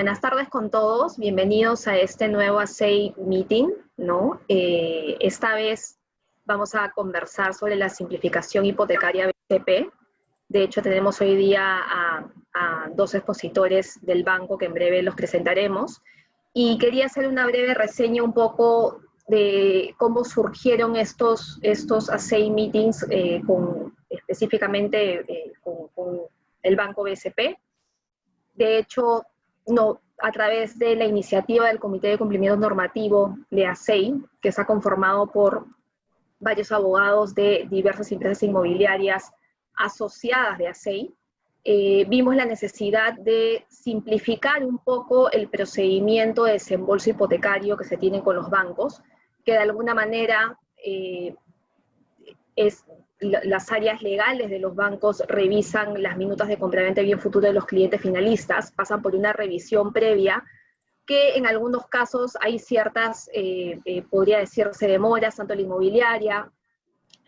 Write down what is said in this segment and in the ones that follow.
Buenas tardes con todos, bienvenidos a este nuevo ASEI Meeting, ¿no? Esta vez vamos a conversar sobre la simplificación hipotecaria BCP. De hecho, tenemos hoy día a dos expositores del banco que en breve los presentaremos. Y quería hacer una breve reseña un poco de cómo surgieron estos ASEI Meetings específicamente con el banco BCP. De hecho, a través de la iniciativa del Comité de Cumplimiento Normativo de ASEI, que está conformado por varios abogados de diversas empresas inmobiliarias asociadas de ASEI, vimos la necesidad de simplificar un poco el procedimiento de desembolso hipotecario que se tiene con los bancos, que de alguna manera las áreas legales de los bancos revisan las minutas de compraventa de bien futuro de los clientes finalistas, pasan por una revisión previa, que en algunos casos hay ciertas, podría decirse, demoras, tanto la inmobiliaria,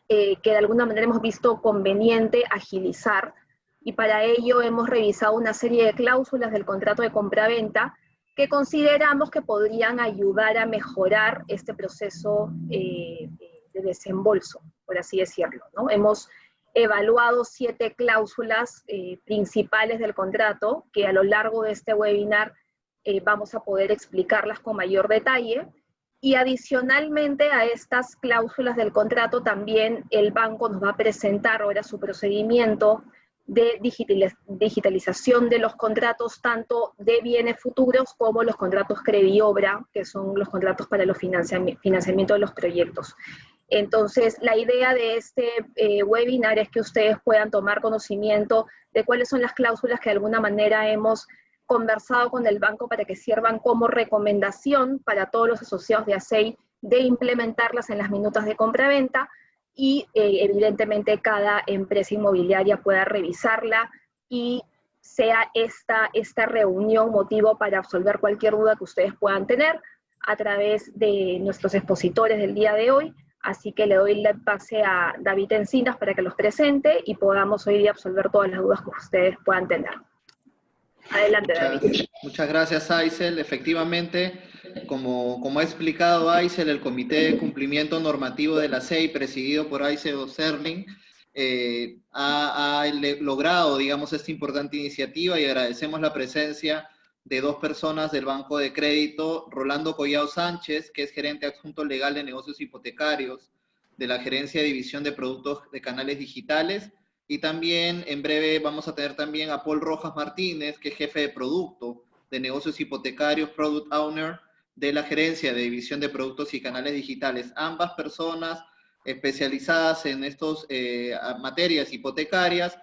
que de alguna manera hemos visto conveniente agilizar, y para ello hemos revisado una serie de cláusulas del contrato de compraventa que consideramos que podrían ayudar a mejorar este proceso de desembolso, por así decirlo, ¿no? Hemos evaluado 7 cláusulas principales del contrato, que a lo largo de este webinar vamos a poder explicarlas con mayor detalle, y adicionalmente a estas cláusulas del contrato también el banco nos va a presentar ahora su procedimiento de digitalización de los contratos, tanto de bienes futuros como los contratos crediobra, que son los contratos para los financiamiento de los proyectos. Entonces, la idea de este webinar es que ustedes puedan tomar conocimiento de cuáles son las cláusulas que de alguna manera hemos conversado con el banco para que sirvan como recomendación para todos los asociados de ASEI de implementarlas en las minutas de compraventa, y evidentemente cada empresa inmobiliaria pueda revisarla y sea esta reunión motivo para absolver cualquier duda que ustedes puedan tener a través de nuestros expositores del día de hoy. Así que le doy el pase a David Encinas para que los presente y podamos hoy día absolver todas las dudas que ustedes puedan tener. Adelante, David. Muchas gracias, Aisel. Efectivamente, como ha explicado Aisel, el Comité de Cumplimiento Normativo de la ASEI, presidido por Aisel Oserling, ha logrado, digamos, esta importante iniciativa, y agradecemos la presencia de 2 personas del Banco de Crédito: Rolando Collao Sánchez, que es gerente adjunto legal de negocios hipotecarios de la Gerencia de División de Productos de Canales Digitales, y también en breve vamos a tener también a Paul Rojas Martínez, que es jefe de producto de negocios hipotecarios, Product Owner de la Gerencia de División de Productos y Canales Digitales. Ambas personas especializadas en estas materias hipotecarias.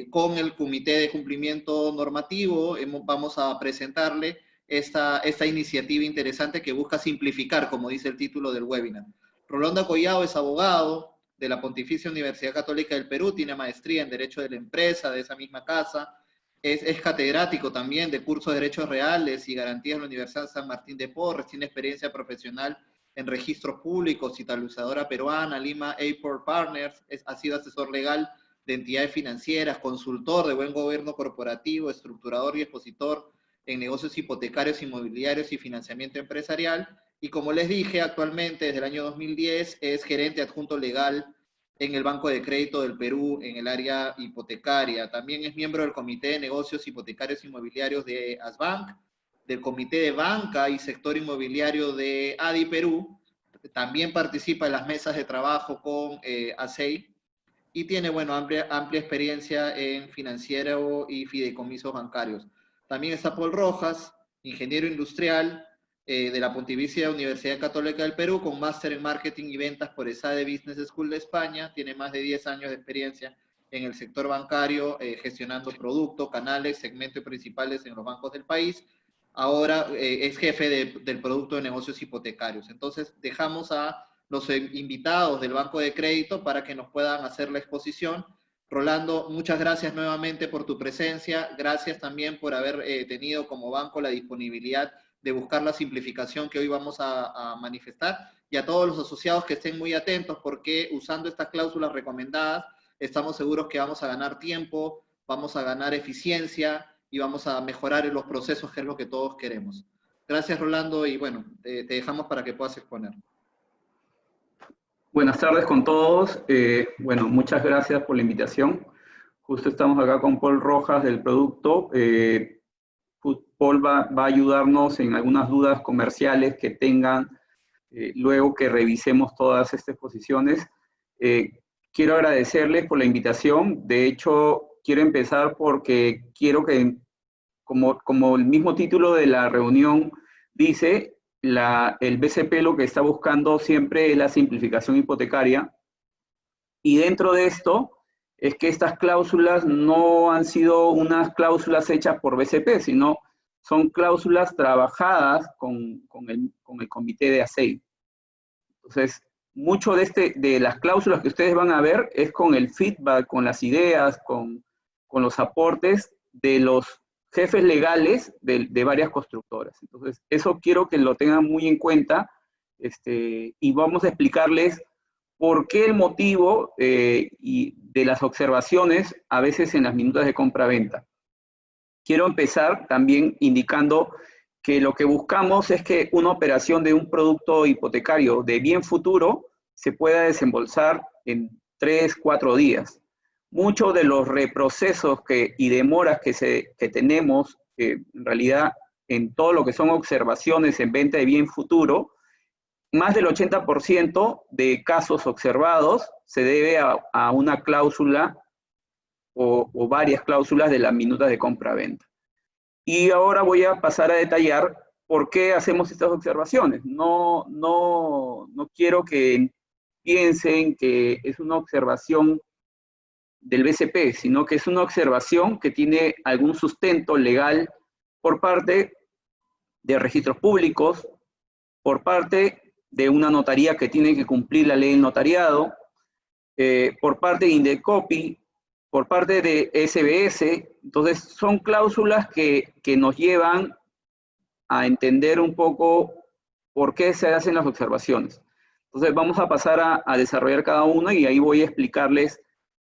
Con el Comité de Cumplimiento Normativo vamos a presentarle esta iniciativa interesante que busca simplificar, como dice el título del webinar. Rolando Collao es abogado de la Pontificia Universidad Católica del Perú, tiene maestría en Derecho de la Empresa de esa misma casa, es catedrático también de curso de Derechos Reales y Garantías de la Universidad San Martín de Porres, tiene experiencia profesional en registros públicos, titularizadora peruana, Lima Airport Partners, ha sido asesor legal de entidades financieras, consultor de buen gobierno corporativo, estructurador y expositor en negocios hipotecarios, inmobiliarios y financiamiento empresarial. Y como les dije, actualmente desde el año 2010 es gerente adjunto legal en el Banco de Crédito del Perú en el área hipotecaria. También es miembro del Comité de Negocios Hipotecarios Inmobiliarios de ASBank, del Comité de Banca y Sector Inmobiliario de ADI Perú. También participa en las mesas de trabajo con ASEI y tiene, bueno, amplia experiencia en financiero y fideicomisos bancarios. También está Paul Rojas, ingeniero industrial, de la Pontificia Universidad Católica del Perú, con máster en Marketing y Ventas por ESADE Business School de España. Tiene más de 10 años de experiencia en el sector bancario, gestionando productos, canales, segmentos principales en los bancos del país. Ahora es jefe del producto de negocios hipotecarios. Entonces, dejamos a los invitados del Banco de Crédito para que nos puedan hacer la exposición. Rolando, muchas gracias nuevamente por tu presencia. Gracias también por haber tenido como banco la disponibilidad de buscar la simplificación que hoy vamos a manifestar, y a todos los asociados que estén muy atentos, porque usando estas cláusulas recomendadas estamos seguros que vamos a ganar tiempo, vamos a ganar eficiencia y vamos a mejorar en los procesos, que es lo que todos queremos. Gracias, Rolando, y bueno, te dejamos para que puedas exponer. Buenas tardes con todos. Bueno, muchas gracias por la invitación. Justo estamos acá con Paul Rojas del producto. Paul va a ayudarnos en algunas dudas comerciales que tengan luego que revisemos todas estas exposiciones. Quiero agradecerles por la invitación. De hecho, quiero empezar porque quiero que, como el mismo título de la reunión dice, el BCP lo que está buscando siempre es la simplificación hipotecaria, y dentro de esto es que estas cláusulas no han sido unas cláusulas hechas por BCP, sino son cláusulas trabajadas con el comité de ASEI. Entonces, mucho de las cláusulas que ustedes van a ver es con el feedback, con las ideas, con los aportes de los jefes legales de varias constructoras. Entonces, eso quiero que lo tengan muy en cuenta, y vamos a explicarles por qué el motivo y de las observaciones a veces en las minutas de compra-venta. Quiero empezar también indicando que lo que buscamos es que una operación de un producto hipotecario de bien futuro se pueda desembolsar en 3, 4 días. Muchos de los reprocesos y demoras que tenemos, en realidad, en todo lo que son observaciones en venta de bien futuro, más del 80% de casos observados se debe a una cláusula o varias cláusulas de las minutas de compra-venta. Y ahora voy a pasar a detallar por qué hacemos estas observaciones. No quiero que piensen que es una observación del BCP, sino que es una observación que tiene algún sustento legal por parte de registros públicos, por parte de una notaría que tiene que cumplir la ley del notariado, por parte de Indecopi, por parte de SBS. Entonces, son cláusulas que nos llevan a entender un poco por qué se hacen las observaciones. Entonces, vamos a pasar a desarrollar cada uno, y ahí voy a explicarles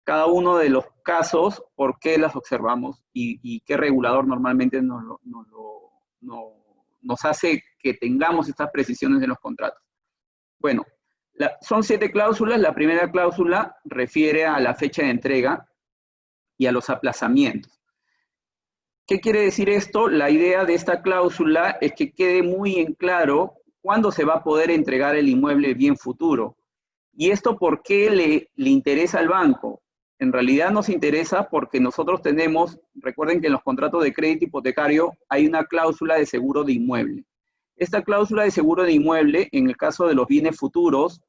cada uno de los casos, por qué las observamos y qué regulador normalmente nos hace que tengamos estas precisiones en los contratos. Bueno, son 7 cláusulas. La primera cláusula refiere a la fecha de entrega y a los aplazamientos. ¿Qué quiere decir esto? La idea de esta cláusula es que quede muy en claro cuándo se va a poder entregar el inmueble bien futuro. ¿Y esto por qué le interesa al banco? En realidad nos interesa porque nosotros tenemos, recuerden que en los contratos de crédito hipotecario hay una cláusula de seguro de inmueble. Esta cláusula de seguro de inmueble, en el caso de los bienes futuros,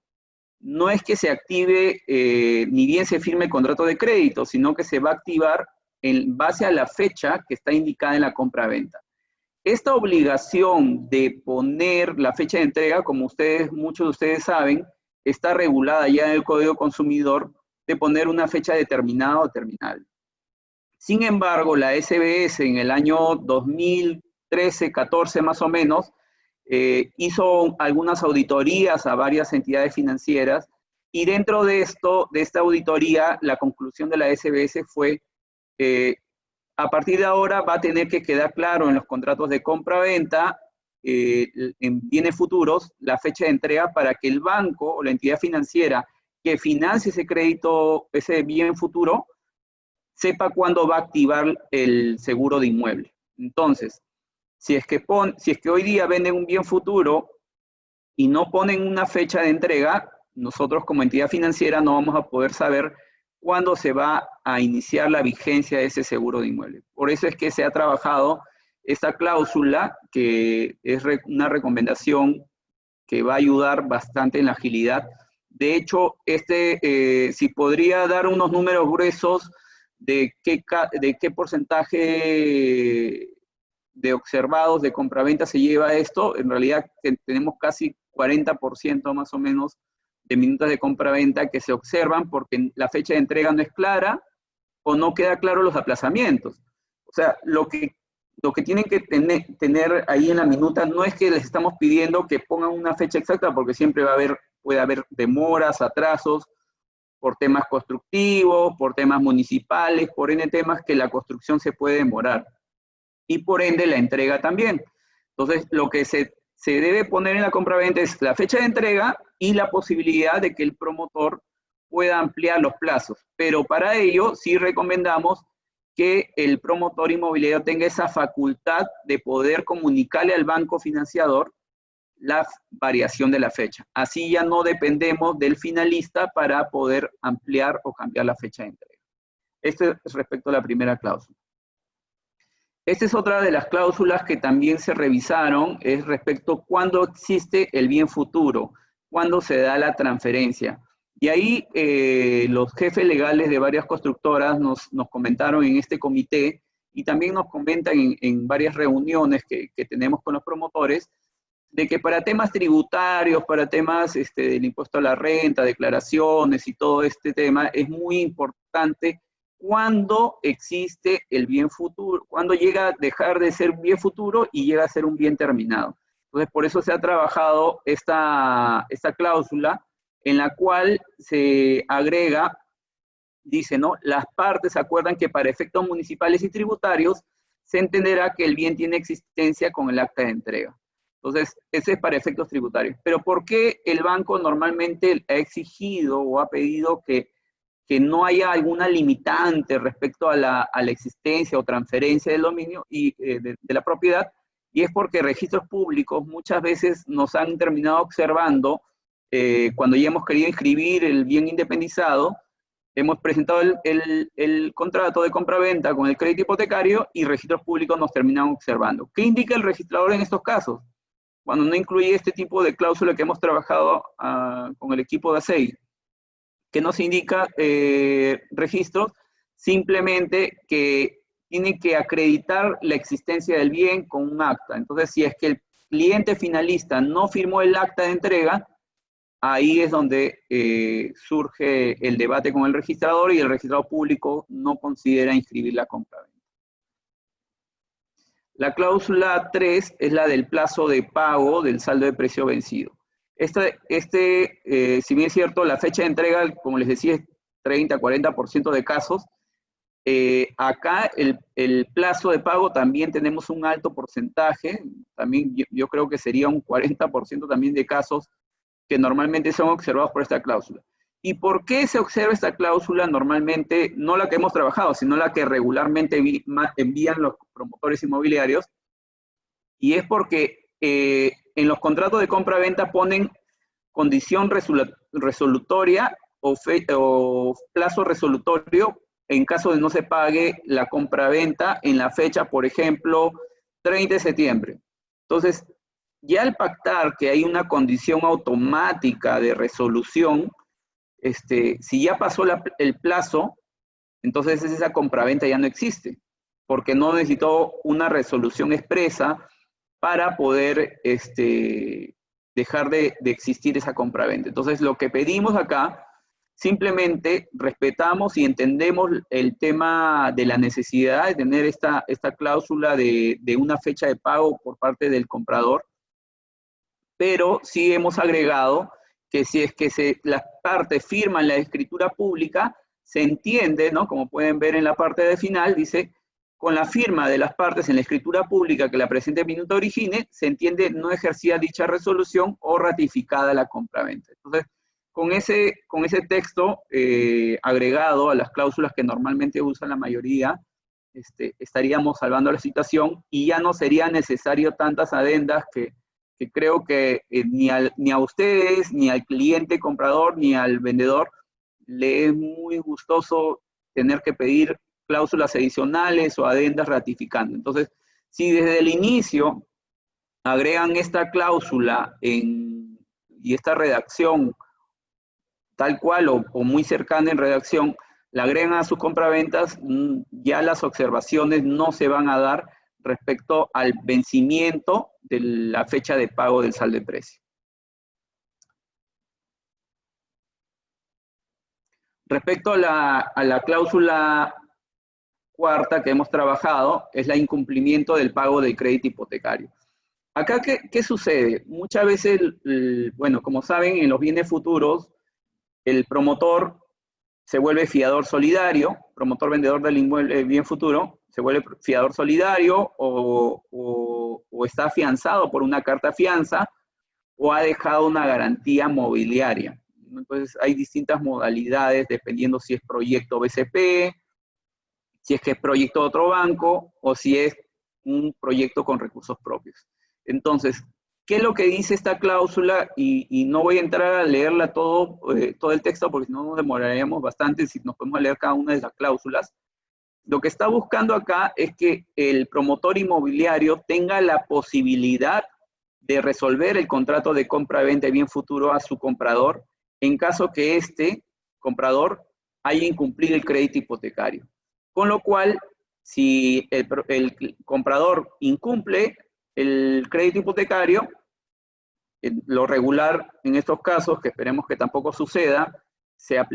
no es que se active ni bien se firme el contrato de crédito, sino que se va a activar en base a la fecha que está indicada en la compra-venta. Esta obligación de poner la fecha de entrega, como muchos de ustedes saben, está regulada ya en el Código Consumidor, de poner una fecha determinada o terminal. Sin embargo, la SBS en el año 2013-14 más o menos, hizo algunas auditorías a varias entidades financieras, y dentro de esta auditoría, la conclusión de la SBS fue a partir de ahora va a tener que quedar claro en los contratos de compra-venta, en bienes futuros, la fecha de entrega, para que el banco o la entidad financiera que financie ese crédito, ese bien futuro, sepa cuándo va a activar el seguro de inmueble. Entonces, si es que hoy día venden un bien futuro y no ponen una fecha de entrega, nosotros como entidad financiera no vamos a poder saber cuándo se va a iniciar la vigencia de ese seguro de inmueble. Por eso es que se ha trabajado esta cláusula, que es una recomendación que va a ayudar bastante en la agilidad. De hecho, si podría dar unos números gruesos de qué porcentaje de observados de compraventa se lleva esto, en realidad tenemos casi 40% más o menos de minutos de compraventa que se observan porque la fecha de entrega no es clara o no queda claro los aplazamientos. O sea, lo que tienen que tener ahí en la minuta no es que les estamos pidiendo que pongan una fecha exacta, porque siempre puede haber demoras, atrasos, por temas constructivos, por temas municipales, por N temas que la construcción se puede demorar. y por ende la entrega también. Entonces, lo que se debe poner en la compraventa es la fecha de entrega y la posibilidad de que el promotor pueda ampliar los plazos. Pero para ello sí recomendamos que el promotor inmobiliario tenga esa facultad de poder comunicarle al banco financiador la variación de la fecha. Así ya no dependemos del finalista para poder ampliar o cambiar la fecha de entrega. Esto es respecto a la primera cláusula. Esta es otra de las cláusulas que también se revisaron, es respecto a cuándo existe el bien futuro, cuándo se da la transferencia. Y ahí los jefes legales de varias constructoras nos comentaron en este comité y también nos comentan en varias reuniones que tenemos con los promotores, de que para temas tributarios, para temas del impuesto a la renta, declaraciones y todo este tema, es muy importante cuando existe el bien futuro, cuando llega a dejar de ser un bien futuro y llega a ser un bien terminado. Entonces, por eso se ha trabajado esta cláusula en la cual se agrega, dice, ¿no? Las partes acuerdan que para efectos municipales y tributarios se entenderá que el bien tiene existencia con el acta de entrega. Entonces, ese es para efectos tributarios. Pero ¿por qué el banco normalmente ha exigido o ha pedido que no haya alguna limitante respecto a la existencia o transferencia del dominio y de la propiedad? Y es porque registros públicos muchas veces nos han terminado observando cuando ya hemos querido inscribir el bien independizado, hemos presentado el contrato de compraventa con el crédito hipotecario y registros públicos nos terminan observando. ¿Qué indica el registrador en estos casos? Cuando no incluye este tipo de cláusula que hemos trabajado con el equipo de ASEI, que nos indica registros, simplemente que tiene que acreditar la existencia del bien con un acta. Entonces, si es que el cliente finalista no firmó el acta de entrega, ahí es donde surge el debate con el registrador y el registrador público no considera inscribir la compraventa. La cláusula 3 es la del plazo de pago del saldo de precio vencido. Si bien es cierto, la fecha de entrega, como les decía, es 30-40% de casos. Acá el plazo de pago también tenemos un alto porcentaje, también yo creo que sería un 40% también de casos que normalmente son observados por esta cláusula. ¿Y por qué se observa esta cláusula normalmente, no la que hemos trabajado, sino la que regularmente envían los promotores inmobiliarios? Y es porque en los contratos de compra-venta ponen condición resolutoria o plazo resolutorio en caso de no se pague la compra-venta en la fecha, por ejemplo, 30 de septiembre. Entonces, ya al pactar que hay una condición automática de resolución, si ya pasó el plazo, entonces esa compraventa ya no existe, porque no necesitó una resolución expresa para poder dejar de existir esa compraventa. Entonces, lo que pedimos acá, simplemente respetamos y entendemos el tema de la necesidad de tener esta cláusula de una fecha de pago por parte del comprador, pero sí hemos agregado que si es que las partes firman la escritura pública, se entiende, ¿no? Como pueden ver en la parte de final, dice, con la firma de las partes en la escritura pública que la presente minuta origine, se entiende no ejercida dicha resolución o ratificada la compraventa. Entonces, con ese texto agregado a las cláusulas que normalmente usa la mayoría, estaríamos salvando la situación y ya no sería necesario tantas adendas que creo que ni a ustedes, ni al cliente comprador, ni al vendedor le es muy gustoso tener que pedir cláusulas adicionales o adendas ratificando. Entonces, si desde el inicio agregan esta cláusula y esta redacción tal cual o muy cercana en redacción, la agregan a sus compraventas, ya las observaciones no se van a dar respecto al vencimiento de la fecha de pago del saldo de precio. Respecto a la cláusula cuarta que hemos trabajado, es la incumplimiento del pago del crédito hipotecario. Acá, ¿qué sucede? Muchas veces, bueno, como saben, en los bienes futuros, el promotor se vuelve fiador solidario, promotor vendedor del inmueble bien futuro, se vuelve fiador solidario o está afianzado por una carta fianza o ha dejado una garantía mobiliaria. Entonces hay distintas modalidades dependiendo si es proyecto BCP, si es que es proyecto de otro banco o si es un proyecto con recursos propios. Entonces, ¿qué es lo que dice esta cláusula? Y no voy a entrar a leerla todo el texto porque si no nos demoraríamos bastante si nos podemos leer cada una de las cláusulas. Lo que está buscando acá es que el promotor inmobiliario tenga la posibilidad de resolver el contrato de compra-venta de bien futuro a su comprador en caso que este comprador haya incumplido el crédito hipotecario. Con lo cual, si el comprador incumple el crédito hipotecario, lo regular en estos casos, que esperemos que tampoco suceda,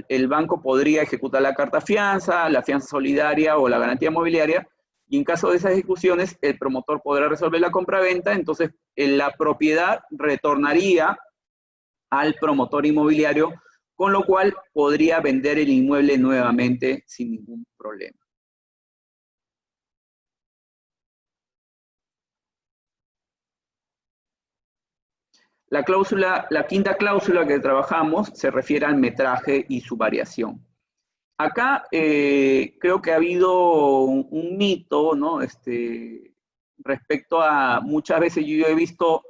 el banco podría ejecutar la carta fianza, la fianza solidaria o la garantía mobiliaria, y en caso de esas ejecuciones, el promotor podrá resolver la compraventa, entonces la propiedad retornaría al promotor inmobiliario, con lo cual podría vender el inmueble nuevamente sin ningún problema. La quinta cláusula que trabajamos se refiere al metraje y su variación. Acá creo que ha habido un mito, ¿no? Respecto a, muchas veces yo he visto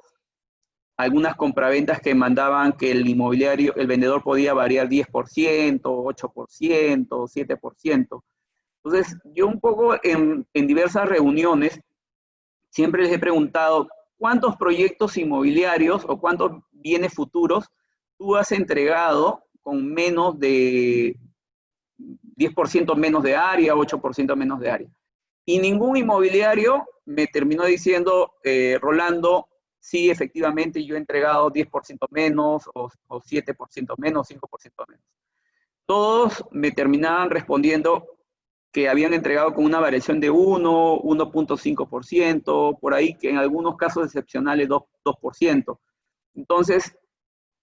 algunas compraventas que mandaban que el vendedor podía variar 10%, 8%, 7%. Entonces, yo un poco en diversas reuniones siempre les he preguntado, ¿cuántos proyectos inmobiliarios o cuántos bienes futuros tú has entregado con menos de 10% menos de área, 8% menos de área? Y ningún inmobiliario me terminó diciendo, Rolando, sí, efectivamente yo he entregado 10% menos, o 7% menos, 5% menos. Todos me terminaban respondiendo que habían entregado con una variación de 1, 1.5%, por ahí, que en algunos casos excepcionales 2%. Entonces,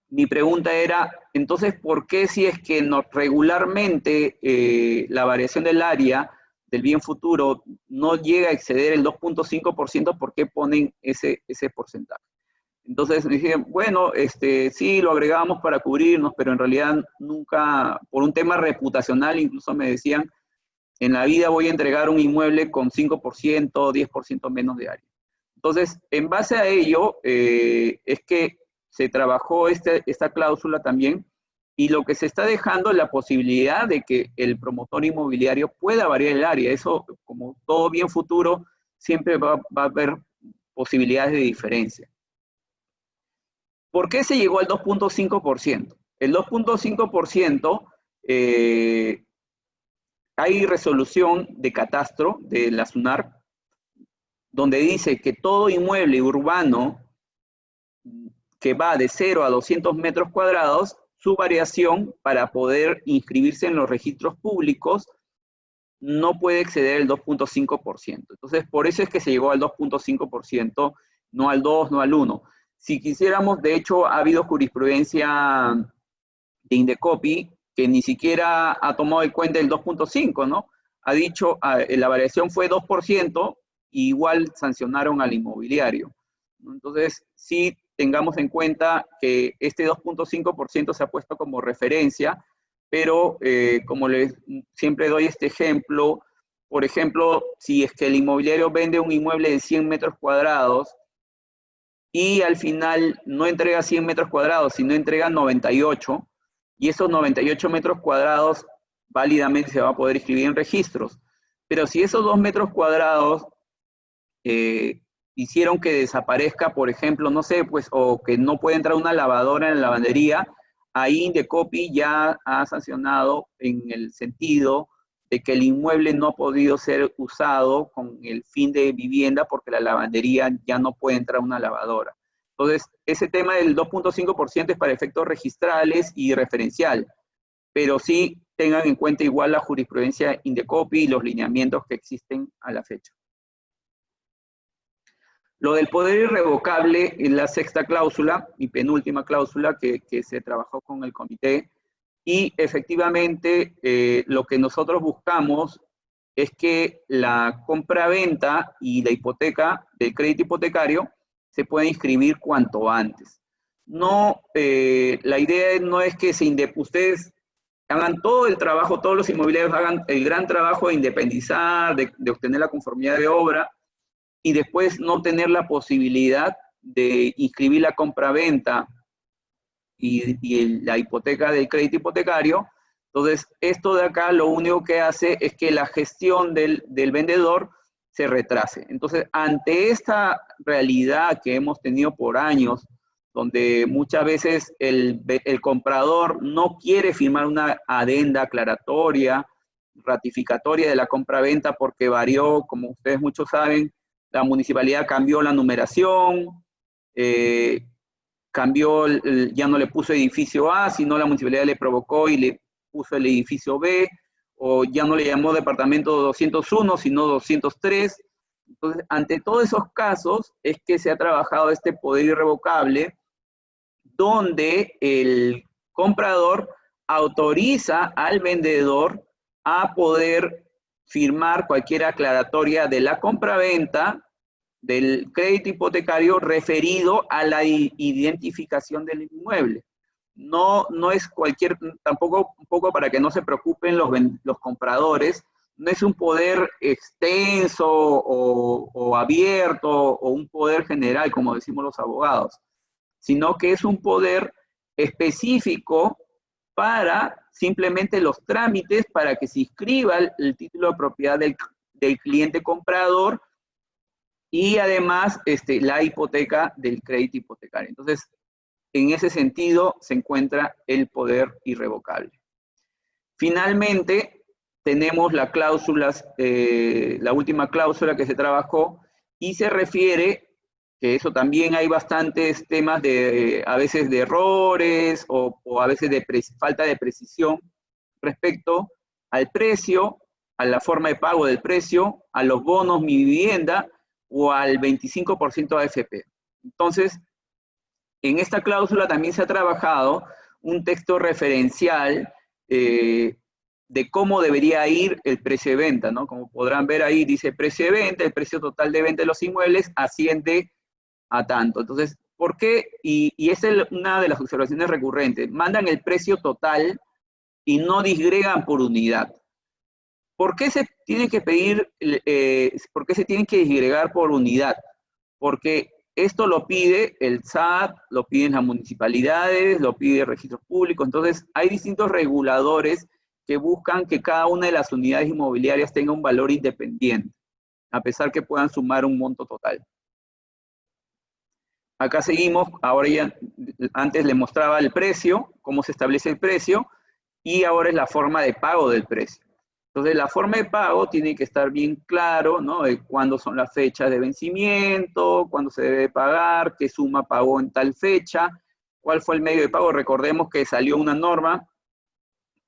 mi pregunta era, entonces, ¿por qué si es que regularmente la variación del área del bien futuro no llega a exceder el 2.5%, ¿por qué ponen ese porcentaje? Entonces me dije, bueno, sí, lo agregamos para cubrirnos, pero en realidad nunca, por un tema reputacional, incluso me decían, en la vida voy a entregar un inmueble con 5%, 10% menos de área. Entonces, en base a ello, es que se trabajó esta cláusula también, y lo que se está dejando es la posibilidad de que el promotor inmobiliario pueda variar el área. Eso, como todo bien futuro, siempre va a haber posibilidades de diferencia. ¿Por qué se llegó al 2.5%? El 2.5%, hay resolución de catastro de la SUNAR, donde dice que todo inmueble urbano que va de 0 a 200 metros cuadrados, su variación para poder inscribirse en los registros públicos no puede exceder el 2.5%. Entonces, por eso es que se llegó al 2.5%, no al 2, no al 1. Si quisiéramos, de hecho, ha habido jurisprudencia de Indecopi que ni siquiera ha tomado en cuenta el 2.5, ¿no? Ha dicho, la variación fue 2%, y igual sancionaron al inmobiliario. Entonces, sí tengamos en cuenta que este 2.5% se ha puesto como referencia, pero como siempre doy este ejemplo, por ejemplo, si es que el inmobiliario vende un inmueble de 100 metros cuadrados y al final no entrega 100 metros cuadrados, sino entrega 98, y esos 98 metros cuadrados válidamente se va a poder inscribir en registros. Pero si esos 2 metros cuadrados hicieron que desaparezca, por ejemplo, no sé, pues, o que no puede entrar una lavadora en la lavandería, ahí Indecopi ya ha sancionado en el sentido de que el inmueble no ha podido ser usado con el fin de vivienda porque la lavandería ya no puede entrar una lavadora. Entonces, ese tema del 2.5% es para efectos registrales y referencial, pero sí tengan en cuenta igual la jurisprudencia Indecopi y los lineamientos que existen a la fecha. Lo del poder irrevocable es la sexta cláusula y penúltima cláusula que se trabajó con el comité, y efectivamente lo que nosotros buscamos es que la compra-venta y la hipoteca del crédito hipotecario se pueden inscribir cuanto antes. No, la idea no es que ustedes hagan todo el trabajo, todos los inmobiliarios hagan el gran trabajo de independizar, de obtener la conformidad de obra, y después no tener la posibilidad de inscribir la compra-venta y la hipoteca del crédito hipotecario. Entonces, esto de acá lo único que hace es que la gestión del vendedor se retrase. Entonces, ante esta realidad que hemos tenido por años, donde muchas veces el comprador no quiere firmar una adenda aclaratoria, ratificatoria de la compra-venta porque varió, como ustedes muchos saben, la municipalidad cambió la numeración, ya no le puso edificio A, sino la municipalidad le provocó y le puso el edificio B, o ya no le llamó departamento 201, sino 203. Entonces, ante todos esos casos es que se ha trabajado este poder irrevocable, donde el comprador autoriza al vendedor a poder firmar cualquier aclaratoria de la compraventa del crédito hipotecario referido a la identificación del inmueble. No es tampoco un poco para que no se preocupen los compradores, no es un poder extenso o abierto o un poder general, como decimos los abogados, sino que es un poder específico para simplemente los trámites para que se inscriba el título de propiedad del cliente comprador y además la hipoteca del crédito hipotecario. Entonces, en ese sentido se encuentra el poder irrevocable. Finalmente, tenemos las cláusulas, la última cláusula que se trabajó y se refiere, que eso también hay bastantes temas a veces de errores o a veces de falta de precisión respecto al precio, a la forma de pago del precio, a los bonos Mi Vivienda o al 25% AFP. Entonces, en esta cláusula también se ha trabajado un texto referencial de cómo debería ir el precio de venta, ¿no? Como podrán ver ahí, dice precio de venta, el precio total de venta de los inmuebles asciende a tanto. Entonces, ¿por qué? Y esa es una de las observaciones recurrentes. Mandan el precio total y no disgregan por unidad. ¿Por qué se tiene que pedir, por qué se tienen que disgregar por unidad? Porque esto lo pide el SAT, lo piden las municipalidades, lo pide registros públicos. Entonces, hay distintos reguladores que buscan que cada una de las unidades inmobiliarias tenga un valor independiente, a pesar que puedan sumar un monto total. Acá seguimos, ahora ya, antes les mostraba el precio, cómo se establece el precio, y ahora es la forma de pago del precio. Entonces, la forma de pago tiene que estar bien claro, ¿no? De cuándo son las fechas de vencimiento, cuándo se debe pagar, qué suma pagó en tal fecha, cuál fue el medio de pago. Recordemos que salió una norma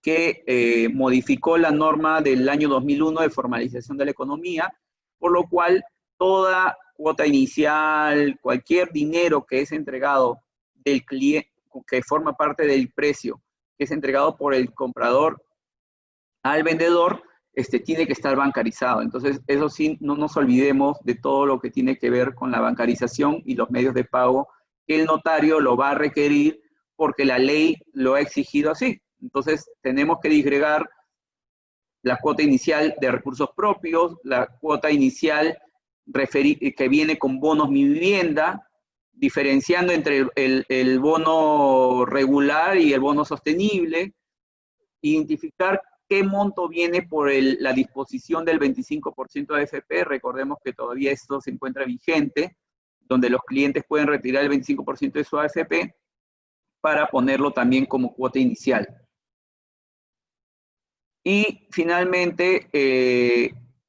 que modificó la norma del año 2001 de formalización de la economía, por lo cual toda cuota inicial, cualquier dinero que es entregado del cliente, que forma parte del precio, que es entregado por el comprador al vendedor, tiene que estar bancarizado. Entonces, eso sí, no nos olvidemos de todo lo que tiene que ver con la bancarización y los medios de pago, que el notario lo va a requerir porque la ley lo ha exigido así. Entonces, tenemos que disgregar la cuota inicial de recursos propios, la cuota inicial que viene con bonos Mi Vivienda, diferenciando entre el bono regular y el bono sostenible, identificar qué monto viene por la disposición del 25% de AFP. Recordemos que todavía esto se encuentra vigente, donde los clientes pueden retirar el 25% de su AFP para ponerlo también como cuota inicial. Y finalmente,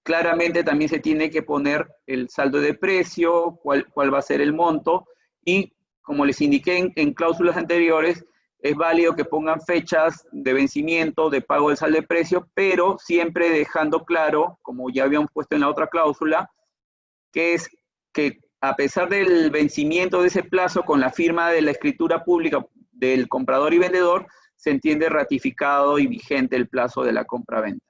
claramente también se tiene que poner el saldo de precio, cuál va a ser el monto, y como les indiqué en cláusulas anteriores, es válido que pongan fechas de vencimiento, de pago del saldo de precio, pero siempre dejando claro, como ya habíamos puesto en la otra cláusula, que es que a pesar del vencimiento de ese plazo con la firma de la escritura pública del comprador y vendedor, se entiende ratificado y vigente el plazo de la compra-venta.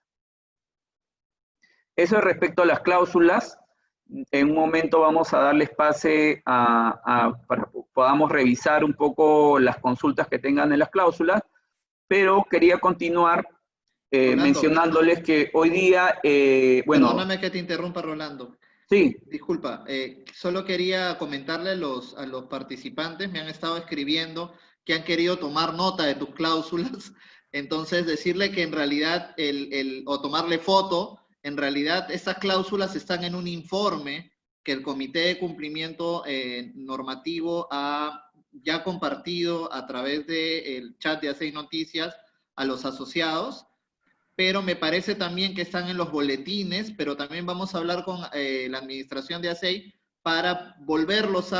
Eso es respecto a las cláusulas. En un momento vamos a darles pase para que podamos revisar un poco las consultas que tengan en las cláusulas, pero quería continuar mencionándoles que hoy día, bueno... Perdóname que te interrumpa, Rolando. Sí. Disculpa, solo quería comentarle a los participantes, me han estado escribiendo que han querido tomar nota de tus cláusulas, entonces decirle que en realidad, o tomarle foto, en realidad estas cláusulas están en un informe que el Comité de Cumplimiento Normativo ha ya compartido a través del chat de A6 Noticias a los asociados, pero me parece también que están en los boletines, pero también vamos a hablar con la administración de ASEI para volverlos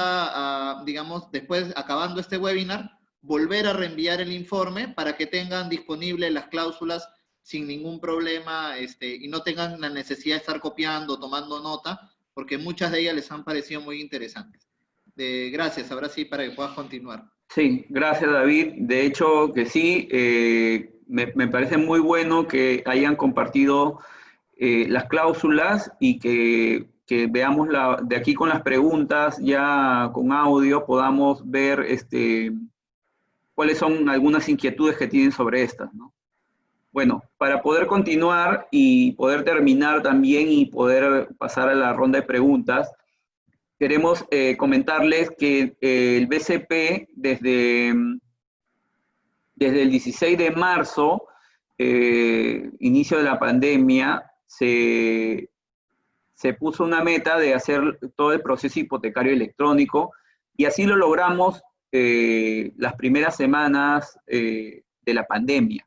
digamos, después, acabando este webinar, volver a reenviar el informe para que tengan disponibles las cláusulas sin ningún problema y no tengan la necesidad de estar copiando, tomando nota, porque muchas de ellas les han parecido muy interesantes. Gracias, ahora sí, para que puedas continuar. Sí, gracias David. De hecho que sí, me parece muy bueno que hayan compartido las cláusulas y que veamos de aquí con las preguntas, ya con audio, podamos ver cuáles son algunas inquietudes que tienen sobre estas, ¿no? Bueno, para poder continuar y poder terminar también y poder pasar a la ronda de preguntas, queremos comentarles que el BCP desde el 16 de marzo, inicio de la pandemia, se puso una meta de hacer todo el proceso hipotecario electrónico y así lo logramos las primeras semanas de la pandemia.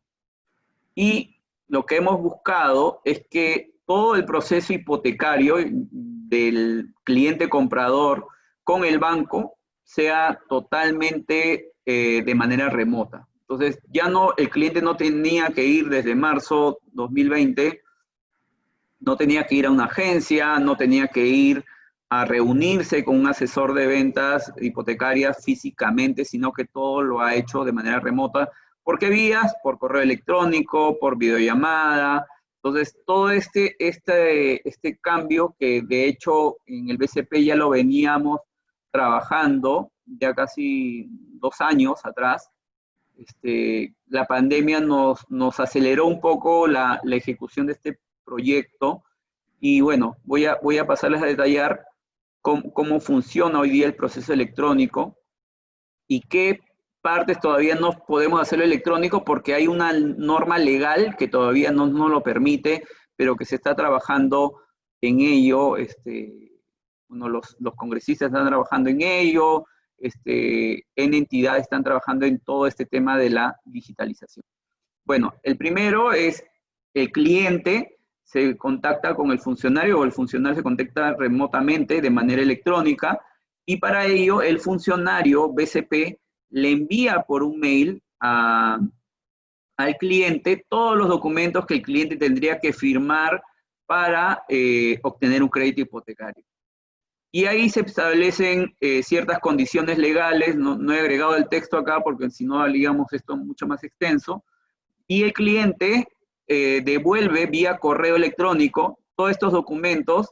Y lo que hemos buscado es que todo el proceso hipotecario del cliente comprador con el banco sea totalmente de manera remota. Entonces, ya no, el cliente no tenía que ir desde marzo 2020, no tenía que ir a una agencia, no tenía que ir a reunirse con un asesor de ventas hipotecarias físicamente, sino que todo lo ha hecho de manera remota. ¿Por qué vías? Por correo electrónico, por videollamada. Entonces, todo este cambio que de hecho en el BCP ya lo veníamos trabajando ya casi 2 años atrás, la pandemia nos aceleró un poco la ejecución de este proyecto y bueno, voy a pasarles a detallar cómo funciona hoy día el proceso electrónico y qué partes todavía no podemos hacerlo electrónico porque hay una norma legal que todavía no lo permite, pero que se está trabajando en ello. Bueno, los congresistas están trabajando en ello, en entidades están trabajando en todo este tema de la digitalización. Bueno, el primero es el cliente se contacta con el funcionario o el funcionario se contacta remotamente de manera electrónica y para ello el funcionario BCP le envía por un mail al cliente todos los documentos que el cliente tendría que firmar para obtener un crédito hipotecario. Y ahí se establecen ciertas condiciones legales, no he agregado el texto acá porque si no haríamos esto mucho más extenso, y el cliente devuelve vía correo electrónico todos estos documentos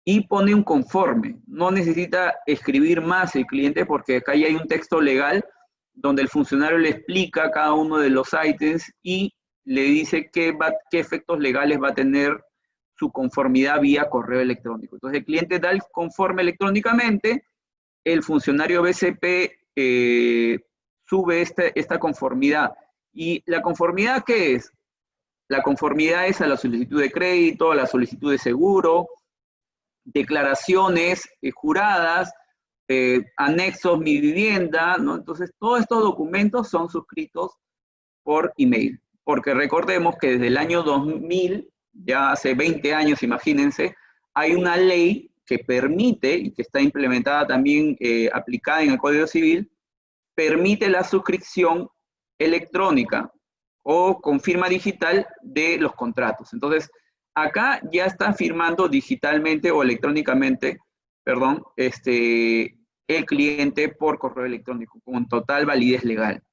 y pone un conforme. No necesita escribir más el cliente porque acá ya hay un texto legal donde el funcionario le explica cada uno de los ítems y le dice qué efectos legales va a tener su conformidad vía correo electrónico. Entonces el cliente da el conforme electrónicamente, el funcionario BCP sube esta conformidad. ¿Y la conformidad qué es? La conformidad es a la solicitud de crédito, a la solicitud de seguro, declaraciones juradas, anexos mi vivienda, ¿no? Entonces, todos estos documentos son suscritos por email, porque recordemos que desde el año 2000, ya hace 20 años, imagínense, hay una ley que permite, y que está implementada también, aplicada en el Código Civil, permite la suscripción electrónica o con firma digital de los contratos. Entonces, acá ya está firmando digitalmente o electrónicamente, perdón, el cliente por correo electrónico, con total validez legal.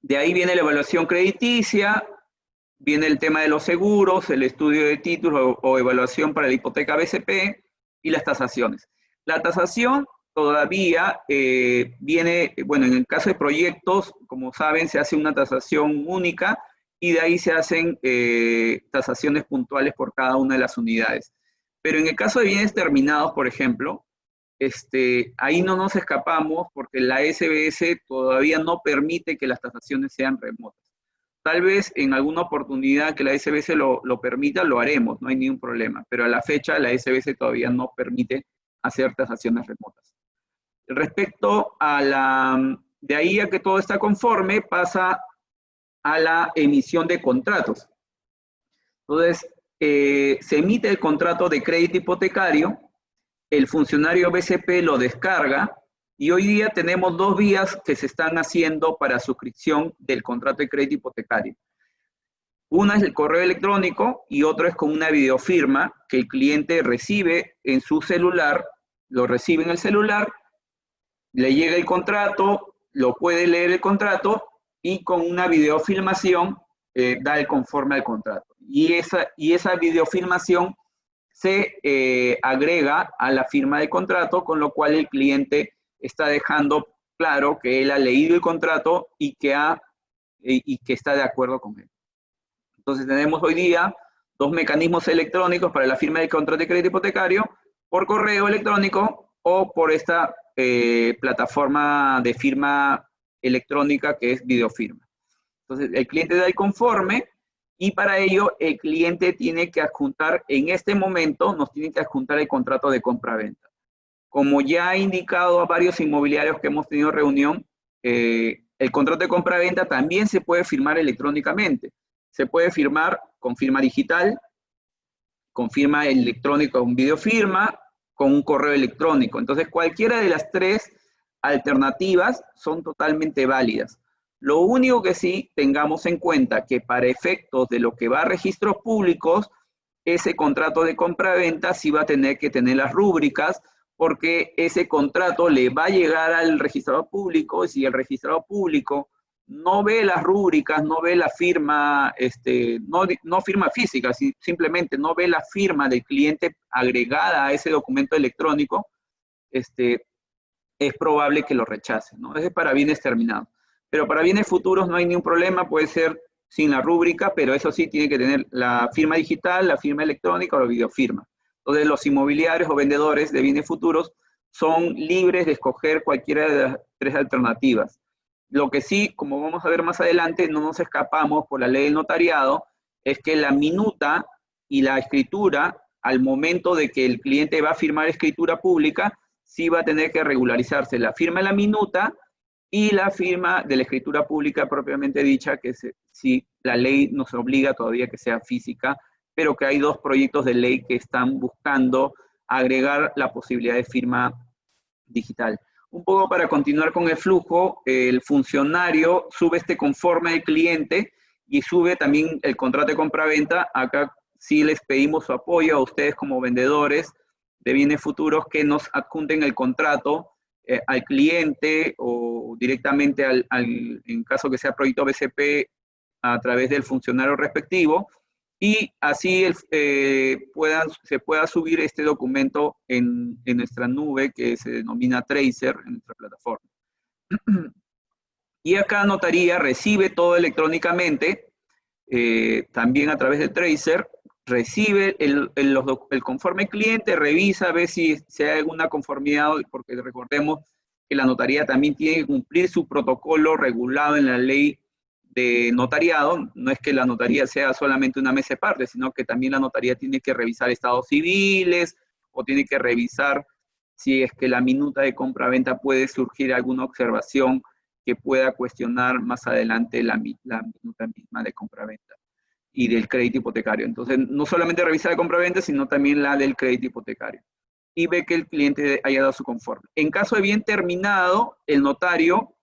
De ahí viene la evaluación crediticia, viene el tema de los seguros, el estudio de títulos o evaluación para la hipoteca BCP y las tasaciones. La tasación todavía viene, bueno, en el caso de proyectos, como saben, se hace una tasación única y de ahí se hacen tasaciones puntuales por cada una de las unidades. Pero en el caso de bienes terminados, por ejemplo, ahí no nos escapamos porque la SBS todavía no permite que las tasaciones sean remotas. Tal vez en alguna oportunidad que la SBS lo permita, lo haremos, no hay ningún problema, pero a la fecha la SBS todavía no permite hacer tasaciones remotas. Respecto a de ahí a que todo está conforme, pasa a la emisión de contratos. Entonces, se emite el contrato de crédito hipotecario, el funcionario BCP lo descarga, y hoy día tenemos 2 vías que se están haciendo para suscripción del contrato de crédito hipotecario. Una es el correo electrónico y otra es con una videofirma que el cliente recibe en su celular, lo recibe en el celular, le llega el contrato, lo puede leer el contrato y con una videofilmación da el conforme al contrato. Y esa videofilmación se agrega a la firma de contrato, con lo cual el cliente está dejando claro que él ha leído el contrato y que está de acuerdo con él. Entonces tenemos hoy día 2 mecanismos electrónicos para la firma del contrato de crédito hipotecario, por correo electrónico o por esta plataforma de firma electrónica que es videofirma. Entonces el cliente da el conforme y para ello el cliente tiene que adjuntar, en este momento nos tiene que adjuntar el contrato de compra-venta. Como ya he indicado a varios inmobiliarios que hemos tenido reunión, el contrato de compra-venta también se puede firmar electrónicamente. Se puede firmar con firma digital, con firma electrónica, con videofirma, con un correo electrónico. Entonces, cualquiera de las 3 alternativas son totalmente válidas. Lo único que sí tengamos en cuenta que para efectos de lo que va a registros públicos, ese contrato de compra-venta sí va a tener que tener las rúbricas, porque ese contrato le va a llegar al registrador público, y si el registrador público no ve las rúbricas, no ve la firma, no firma física, simplemente no ve la firma del cliente agregada a ese documento electrónico, es probable que lo rechace, ¿no? Ese es para bienes terminados. Pero para bienes futuros no hay ningún problema, puede ser sin la rúbrica, pero eso sí tiene que tener la firma digital, la firma electrónica o la videofirma. Entonces los inmobiliarios o vendedores de bienes futuros son libres de escoger cualquiera de las 3 alternativas. Lo que sí, como vamos a ver más adelante, no nos escapamos por la ley del notariado, es que la minuta y la escritura, al momento de que el cliente va a firmar escritura pública, sí va a tener que regularizarse la firma de la minuta y la firma de la escritura pública propiamente dicha, que si la ley nos obliga todavía que sea física, pero que hay 2 proyectos de ley que están buscando agregar la posibilidad de firma digital. Un poco para continuar con el flujo, el funcionario sube conforme del cliente y sube también el contrato de compra-venta. Acá sí les pedimos su apoyo a ustedes como vendedores de bienes futuros que nos adjunten el contrato al cliente o directamente en caso que sea proyecto BCP a través del funcionario respectivo, y así se pueda subir este documento en nuestra nube que se denomina Tracer en nuestra plataforma. Y acá Notaría recibe todo electrónicamente, también a través del Tracer, recibe el conforme cliente, revisa, ve si hay alguna conformidad, porque recordemos que la notaría también tiene que cumplir su protocolo regulado en la ley de notariado. No es que la notaría sea solamente una mesa de parte, sino que también la notaría tiene que revisar estados civiles o tiene que revisar si es que la minuta de compra-venta puede surgir alguna observación que pueda cuestionar más adelante la minuta misma de compra-venta y del crédito hipotecario. Entonces, no solamente revisa la compra-venta, sino también la del crédito hipotecario. Y ve que el cliente haya dado su conforme. En caso de bien terminado, el notario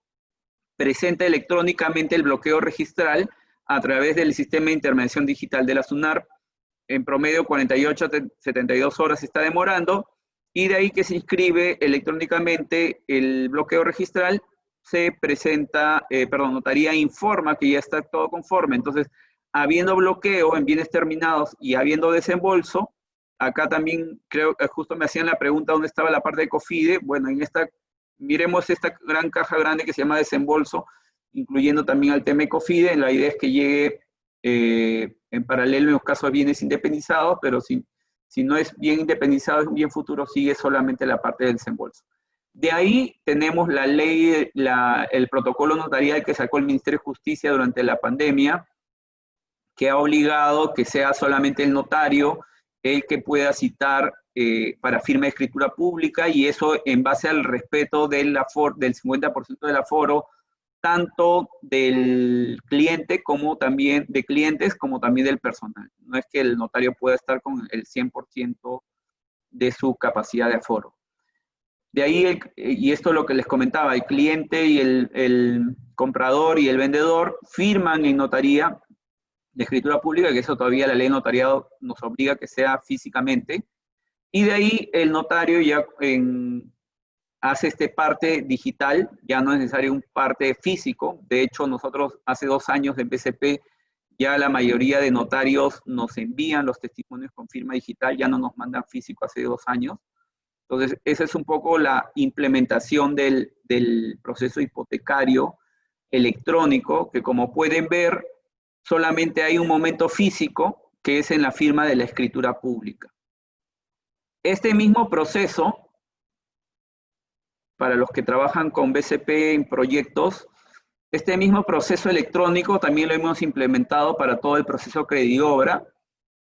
presenta electrónicamente el bloqueo registral a través del sistema de intervención digital de la SUNARP. En promedio 48 a 72 horas se está demorando, y de ahí que se inscribe electrónicamente el bloqueo registral, se presenta, notaría informa que ya está todo conforme. Entonces, habiendo bloqueo en bienes terminados y habiendo desembolso, acá también creo que justo me hacían la pregunta dónde estaba la parte de COFIDE. Bueno, miremos esta gran caja grande que se llama desembolso, incluyendo también al tema de COFIDE. La idea es que llegue en paralelo en los casos de bienes independizados, pero si no es bien independizado, es un bien futuro, sigue solamente la parte del desembolso. De ahí tenemos la ley, el protocolo notarial que sacó el Ministerio de Justicia durante la pandemia, que ha obligado que sea solamente el notario el que pueda citar para firma de escritura pública, y eso en base al respeto del 50% del aforo, tanto del cliente como también de clientes, como también del personal. No es que el notario pueda estar con el 100% de su capacidad de aforo. De ahí, y esto es lo que les comentaba, el cliente y el comprador y el vendedor firman en notaría de escritura pública, que eso todavía la ley de notariado nos obliga a que sea físicamente, y de ahí el notario ya hace parte digital, ya no es necesario un parte físico. De hecho, nosotros hace 2 años en BCP, ya la mayoría de notarios nos envían los testimonios con firma digital, ya no nos mandan físico hace 2 años. Entonces, esa es un poco la implementación del proceso hipotecario electrónico, que como pueden ver, solamente hay un momento físico, que es en la firma de la escritura pública. Este mismo proceso, para los que trabajan con BCP en proyectos, este mismo proceso electrónico también lo hemos implementado para todo el proceso crediobra.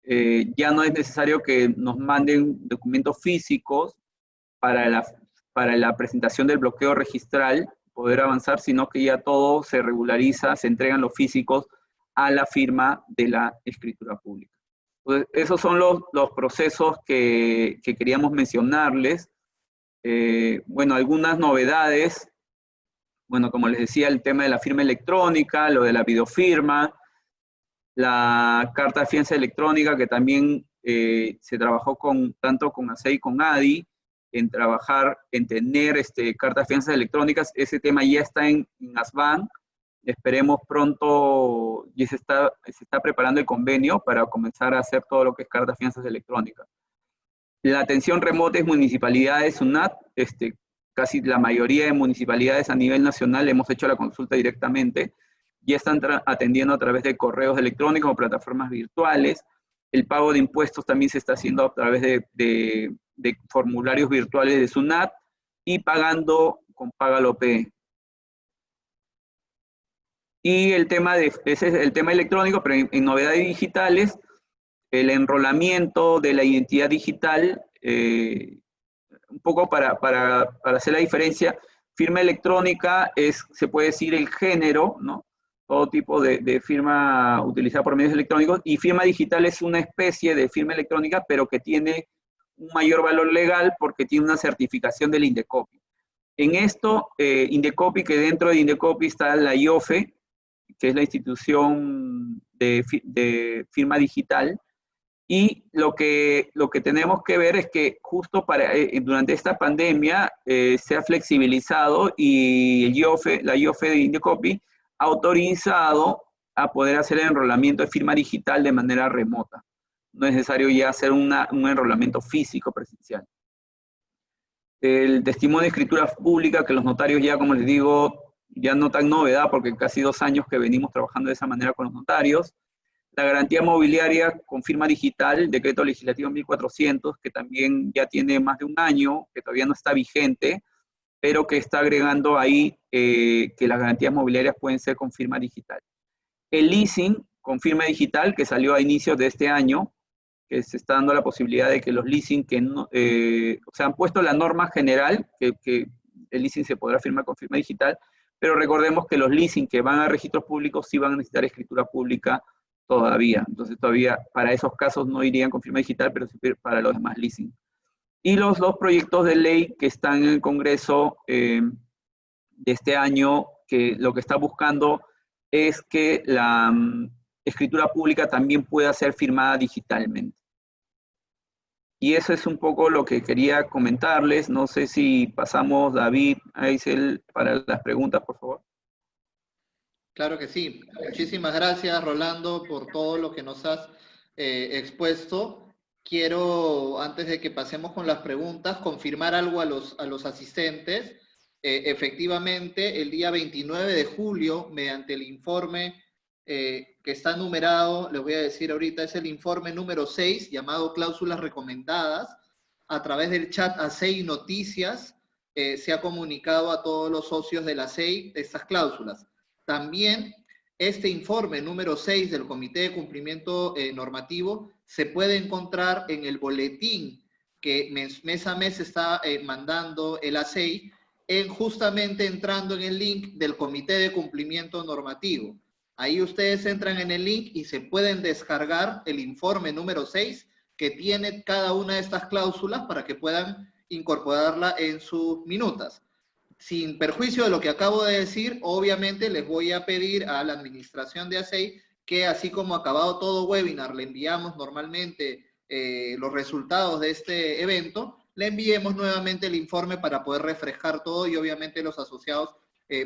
Ya no es necesario que nos manden documentos físicos para la presentación del bloqueo registral, poder avanzar, sino que ya todo se regulariza, se entregan los físicos a la firma de la escritura pública. Entonces, esos son los procesos que queríamos mencionarles. Bueno, algunas novedades, bueno, como les decía, el tema de la firma electrónica, lo de la videofirma, la carta de fianza electrónica, que también se trabajó tanto con ACEI y con ADI, en tener cartas de fianza electrónicas. Ese tema ya está en ASBAN. Esperemos pronto, ya se está preparando el convenio para comenzar a hacer todo lo que es cartas de fianzas electrónicas. La atención remota es municipalidades, SUNAT, casi la mayoría de municipalidades a nivel nacional hemos hecho la consulta directamente, ya están atendiendo a través de correos electrónicos o plataformas virtuales. El pago de impuestos también se está haciendo a través de formularios virtuales de SUNAT y pagando con Pagalope. Y ese es el tema electrónico, pero en novedades digitales, el enrolamiento de la identidad digital, un poco para hacer la diferencia, firma electrónica se puede decir el género, ¿no? Todo tipo de firma utilizada por medios electrónicos, y firma digital es una especie de firma electrónica, pero que tiene un mayor valor legal porque tiene una certificación del Indecopi. En esto, Indecopi, que dentro de Indecopi está la IOFE, que es la institución de firma digital, y lo que tenemos que ver es que justo durante esta pandemia se ha flexibilizado, y la IOFE de Indecopi ha autorizado a poder hacer el enrolamiento de firma digital de manera remota. No es necesario ya hacer un enrolamiento físico presencial. El testimonio de escritura pública, que los notarios ya, como les digo, ya no tan novedad, porque casi 2 años que venimos trabajando de esa manera con los notarios. La garantía mobiliaria con firma digital, decreto legislativo 1400, que también ya tiene más de 1 año, que todavía no está vigente, pero que está agregando ahí que las garantías mobiliarias pueden ser con firma digital. El leasing con firma digital, que salió a inicios de este año, que se está dando la posibilidad de que los leasing se han puesto la norma general, que el leasing se podrá firmar con firma digital, pero recordemos que los leasing que van a registros públicos sí van a necesitar escritura pública todavía. Entonces todavía para esos casos no irían con firma digital, pero sí para los demás leasing. Y los 2 proyectos de ley que están en el Congreso de este año, que lo que está buscando es que la escritura pública también pueda ser firmada digitalmente. Y eso es un poco lo que quería comentarles. No sé si pasamos, David, Aisel, para las preguntas, por favor. Claro que sí. Muchísimas gracias, Rolando, por todo lo que nos has expuesto. Quiero, antes de que pasemos con las preguntas, confirmar algo a los asistentes. Efectivamente, el día 29 de julio, mediante el informe que está numerado, les voy a decir ahorita, es el informe número 6, llamado Cláusulas Recomendadas, a través del chat ASEI Noticias, se ha comunicado a todos los socios de la ASEI estas cláusulas. También este informe número 6 del Comité de Cumplimiento Normativo se puede encontrar en el boletín que mes a mes está mandando el ASEI, justamente entrando en el link del Comité de Cumplimiento Normativo. Ahí ustedes entran en el link y se pueden descargar el informe número 6 que tiene cada una de estas cláusulas para que puedan incorporarla en sus minutas. Sin perjuicio de lo que acabo de decir, obviamente les voy a pedir a la administración de ASEI que, así como acabado todo webinar, le enviamos normalmente los resultados de este evento, le enviemos nuevamente el informe para poder refrescar todo y obviamente los asociados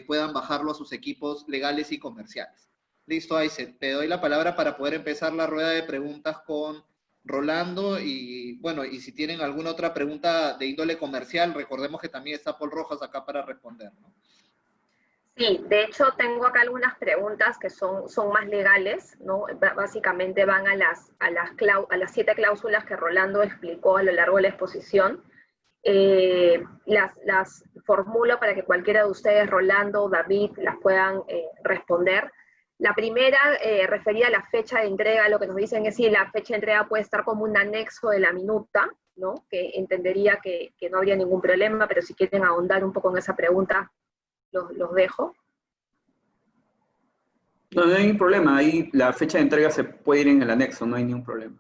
puedan bajarlo a sus equipos legales y comerciales. Listo, Aisel, te doy la palabra para poder empezar la rueda de preguntas con Rolando, y bueno, y si tienen alguna otra pregunta de índole comercial, recordemos que también está Paul Rojas acá para responder, ¿no? Sí, de hecho tengo acá algunas preguntas que son más legales, ¿no? Básicamente van a las 7 cláusulas que Rolando explicó a lo largo de la exposición. Las formulo para que cualquiera de ustedes, Rolando, David, las puedan responder. La primera refería a la fecha de entrega. Lo que nos dicen es si la fecha de entrega puede estar como un anexo de la minuta, ¿no? Que entendería que no habría ningún problema, pero si quieren ahondar un poco en esa pregunta, los dejo. No, no hay ningún problema. Ahí la fecha de entrega se puede ir en el anexo, no hay ningún problema.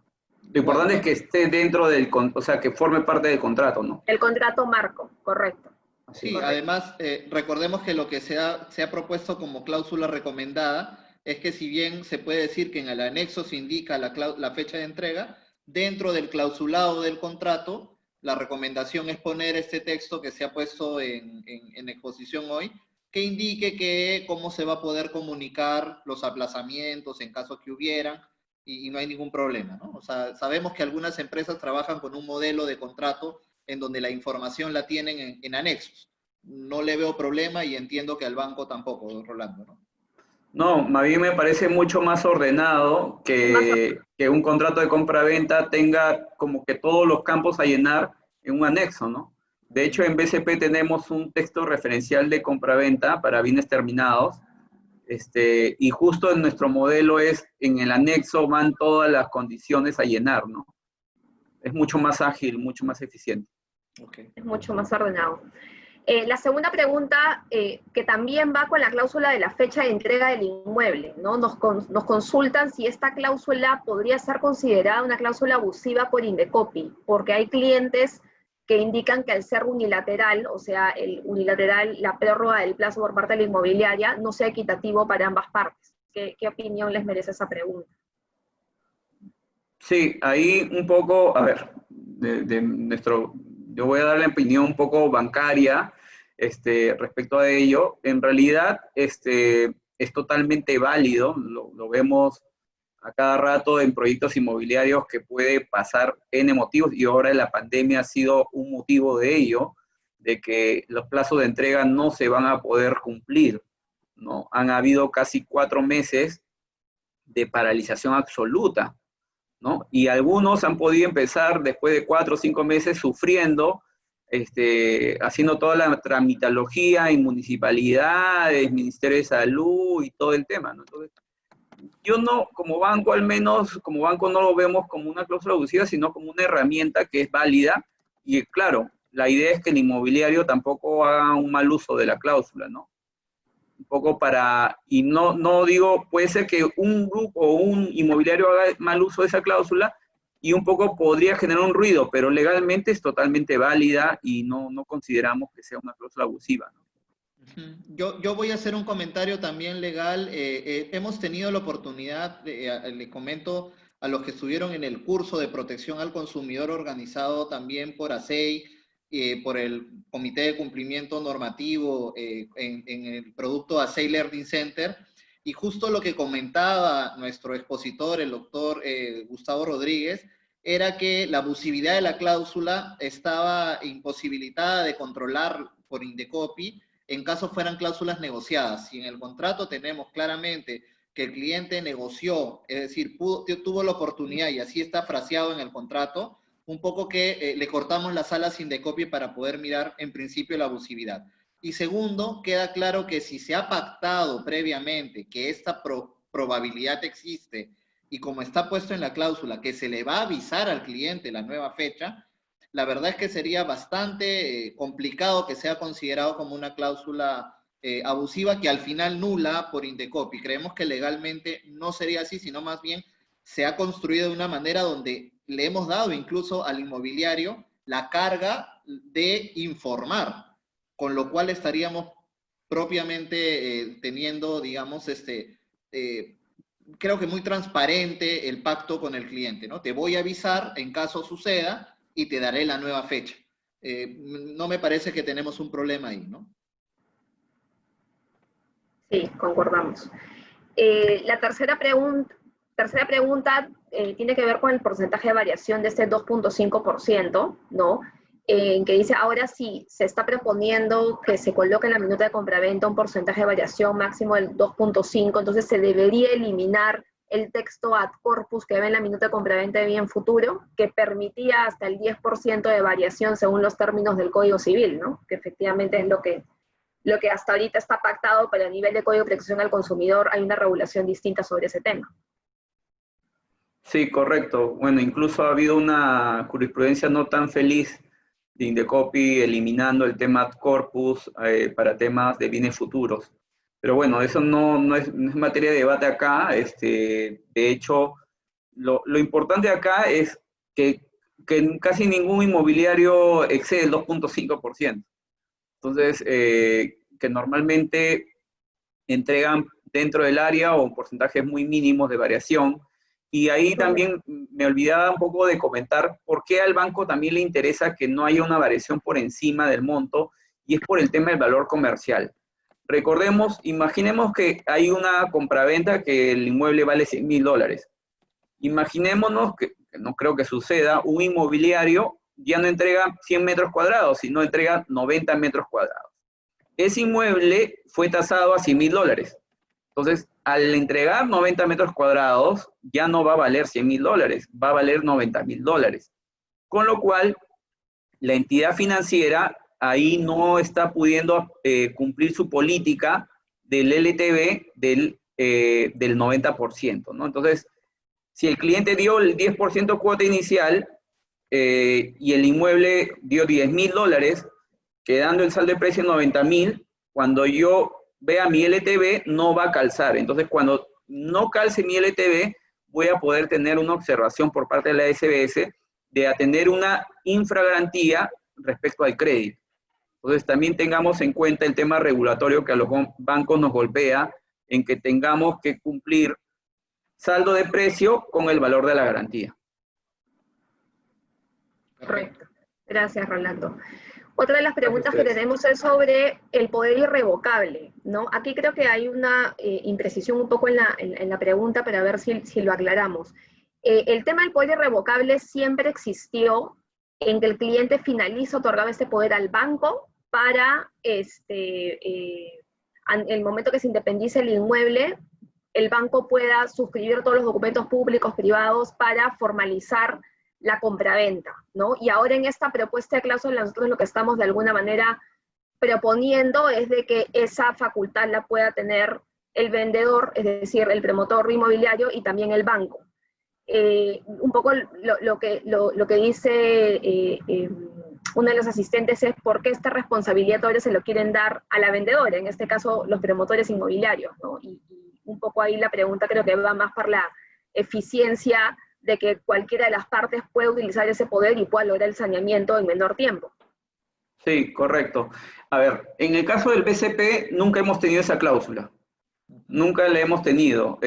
Lo importante es que esté dentro del, o sea, que forme parte del contrato, ¿no? El contrato marco, correcto. Sí, correcto. Además, recordemos que lo que se ha propuesto como cláusula recomendada es que, si bien se puede decir que en el anexo se indica la fecha de entrega, dentro del clausulado del contrato, la recomendación es poner este texto que se ha puesto en exposición hoy, que indique cómo se va a poder comunicar los aplazamientos en caso que hubieran, y no hay ningún problema, ¿no? O sea, sabemos que algunas empresas trabajan con un modelo de contrato en donde la información la tienen en anexos. No le veo problema y entiendo que al banco tampoco, Rolando, ¿no? No, más bien me parece mucho más ordenado que un contrato de compra-venta tenga como que todos los campos a llenar en un anexo, ¿no? De hecho, en BCP tenemos un texto referencial de compra-venta para bienes terminados, y justo en nuestro modelo en el anexo van todas las condiciones a llenar, ¿no? Es mucho más ágil, mucho más eficiente. Okay. Es mucho más ordenado. La segunda pregunta, que también va con la cláusula de la fecha de entrega del inmueble, ¿no? Nos consultan si esta cláusula podría ser considerada una cláusula abusiva por Indecopi, porque hay clientes que indican que al ser unilateral, o sea, la prórroga del plazo por parte de la inmobiliaria, no sea equitativo para ambas partes. ¿Qué opinión les merece esa pregunta? Sí, ahí un poco, a ver, yo voy a dar la opinión un poco bancaria respecto a ello. En realidad, es totalmente válido, lo vemos a cada rato en proyectos inmobiliarios que puede pasar N motivos, y ahora la pandemia ha sido un motivo de ello, de que los plazos de entrega no se van a poder cumplir, ¿no? Han habido casi 4 meses de paralización absoluta, ¿no? Y algunos han podido empezar después de 4 o 5 meses sufriendo, haciendo toda la tramitología en municipalidades, Ministerio de Salud y todo el tema, ¿no? Entonces, yo no, como banco al menos, como banco no lo vemos como una cláusula abusiva, sino como una herramienta que es válida, y claro, la idea es que el inmobiliario tampoco haga un mal uso de la cláusula, ¿no? Un poco y no digo, puede ser que un grupo o un inmobiliario haga mal uso de esa cláusula y un poco podría generar un ruido, pero legalmente es totalmente válida y no consideramos que sea una cláusula abusiva, ¿no? Yo voy a hacer un comentario también legal. Hemos tenido la oportunidad, le comento a los que estuvieron en el curso de protección al consumidor organizado también por ASEI, por el Comité de Cumplimiento Normativo en el producto ASEI Learning Center. Y justo lo que comentaba nuestro expositor, el doctor Gustavo Rodríguez, era que la abusividad de la cláusula estaba imposibilitada de controlar por Indecopi en caso fueran cláusulas negociadas. Si en el contrato tenemos claramente que el cliente negoció, es decir, tuvo la oportunidad, y así está fraseado en el contrato, un poco que le cortamos las alas a Indecopi para poder mirar en principio la abusividad. Y segundo, queda claro que si se ha pactado previamente que esta probabilidad existe y como está puesto en la cláusula que se le va a avisar al cliente la nueva fecha, la verdad es que sería bastante complicado que sea considerado como una cláusula abusiva que al final nula por Indecopi. Creemos que legalmente no sería así, sino más bien se ha construido de una manera donde le hemos dado incluso al inmobiliario la carga de informar, con lo cual estaríamos propiamente teniendo, digamos, creo que muy transparente el pacto con el cliente, ¿no? Te voy a avisar en caso suceda y te daré la nueva fecha. No me parece que tenemos un problema ahí, ¿no? Sí, concordamos. La tercera pregunta tiene que ver con el porcentaje de variación de este 2.5%, ¿no? Que dice, ahora sí, se está proponiendo que se coloque en la minuta de compraventa un porcentaje de variación máximo del 2.5, entonces se debería eliminar el texto ad corpus que ve en la minuta de compraventa de bien futuro, que permitía hasta el 10% de variación según los términos del Código Civil, ¿no? Que efectivamente es lo que hasta ahorita está pactado, pero a nivel de Código de Protección al Consumidor hay una regulación distinta sobre ese tema. Sí, correcto. Bueno, incluso ha habido una jurisprudencia no tan feliz de Indecopi eliminando el tema ad corpus para temas de bienes futuros. Pero bueno, eso no es materia de debate acá. De hecho, lo importante acá es que casi ningún inmobiliario excede el 2.5%. Entonces, que normalmente entregan dentro del área o porcentajes muy mínimos de variación. Y ahí también me olvidaba un poco de comentar por qué al banco también le interesa que no haya una variación por encima del monto, y es por el tema del valor comercial. Recordemos, imaginemos que hay una compraventa que el inmueble vale $100.000. Imaginémonos, que no creo que suceda, un inmobiliario ya no entrega 100 metros cuadrados, sino entrega 90 metros cuadrados. Ese inmueble fue tasado a $100.000. Entonces, al entregar 90 metros cuadrados, ya no va a valer $100.000, va a valer $90.000. Con lo cual, la entidad financiera ahí no está pudiendo cumplir su política del LTV del 90%, ¿no? Entonces, si el cliente dio el 10% cuota inicial y el inmueble dio $10.000, quedando el saldo de precio $90.000, cuando yo vea mi LTV no va a calzar. Entonces, cuando no calce mi LTV, voy a poder tener una observación por parte de la SBS de atender una infragarantía respecto al crédito. Entonces, también tengamos en cuenta el tema regulatorio que a los bancos nos golpea, en que tengamos que cumplir saldo de precio con el valor de la garantía. Correcto. Gracias, Rolando. Otra de las preguntas que tenemos es sobre el poder irrevocable, ¿no? Aquí creo que hay una imprecisión un poco en la pregunta, para ver si lo aclaramos. El tema del poder irrevocable siempre existió en que el cliente finaliza otorgaba este poder al banco para, en el momento que se independice el inmueble, el banco pueda suscribir todos los documentos públicos, privados, para formalizar la compraventa, ¿no? Y ahora en esta propuesta de cláusula nosotros lo que estamos de alguna manera proponiendo es de que esa facultad la pueda tener el vendedor, es decir, el promotor inmobiliario y también el banco. Un poco lo que dice uno de los asistentes es por qué esta responsabilidad ahora se lo quieren dar a la vendedora, en este caso los promotores inmobiliarios, ¿no? Y un poco ahí la pregunta creo que va más por la eficiencia de que cualquiera de las partes pueda utilizar ese poder y pueda lograr el saneamiento en menor tiempo. Sí, correcto. A ver, en el caso del BCP nunca hemos tenido esa cláusula. Nunca la hemos tenido.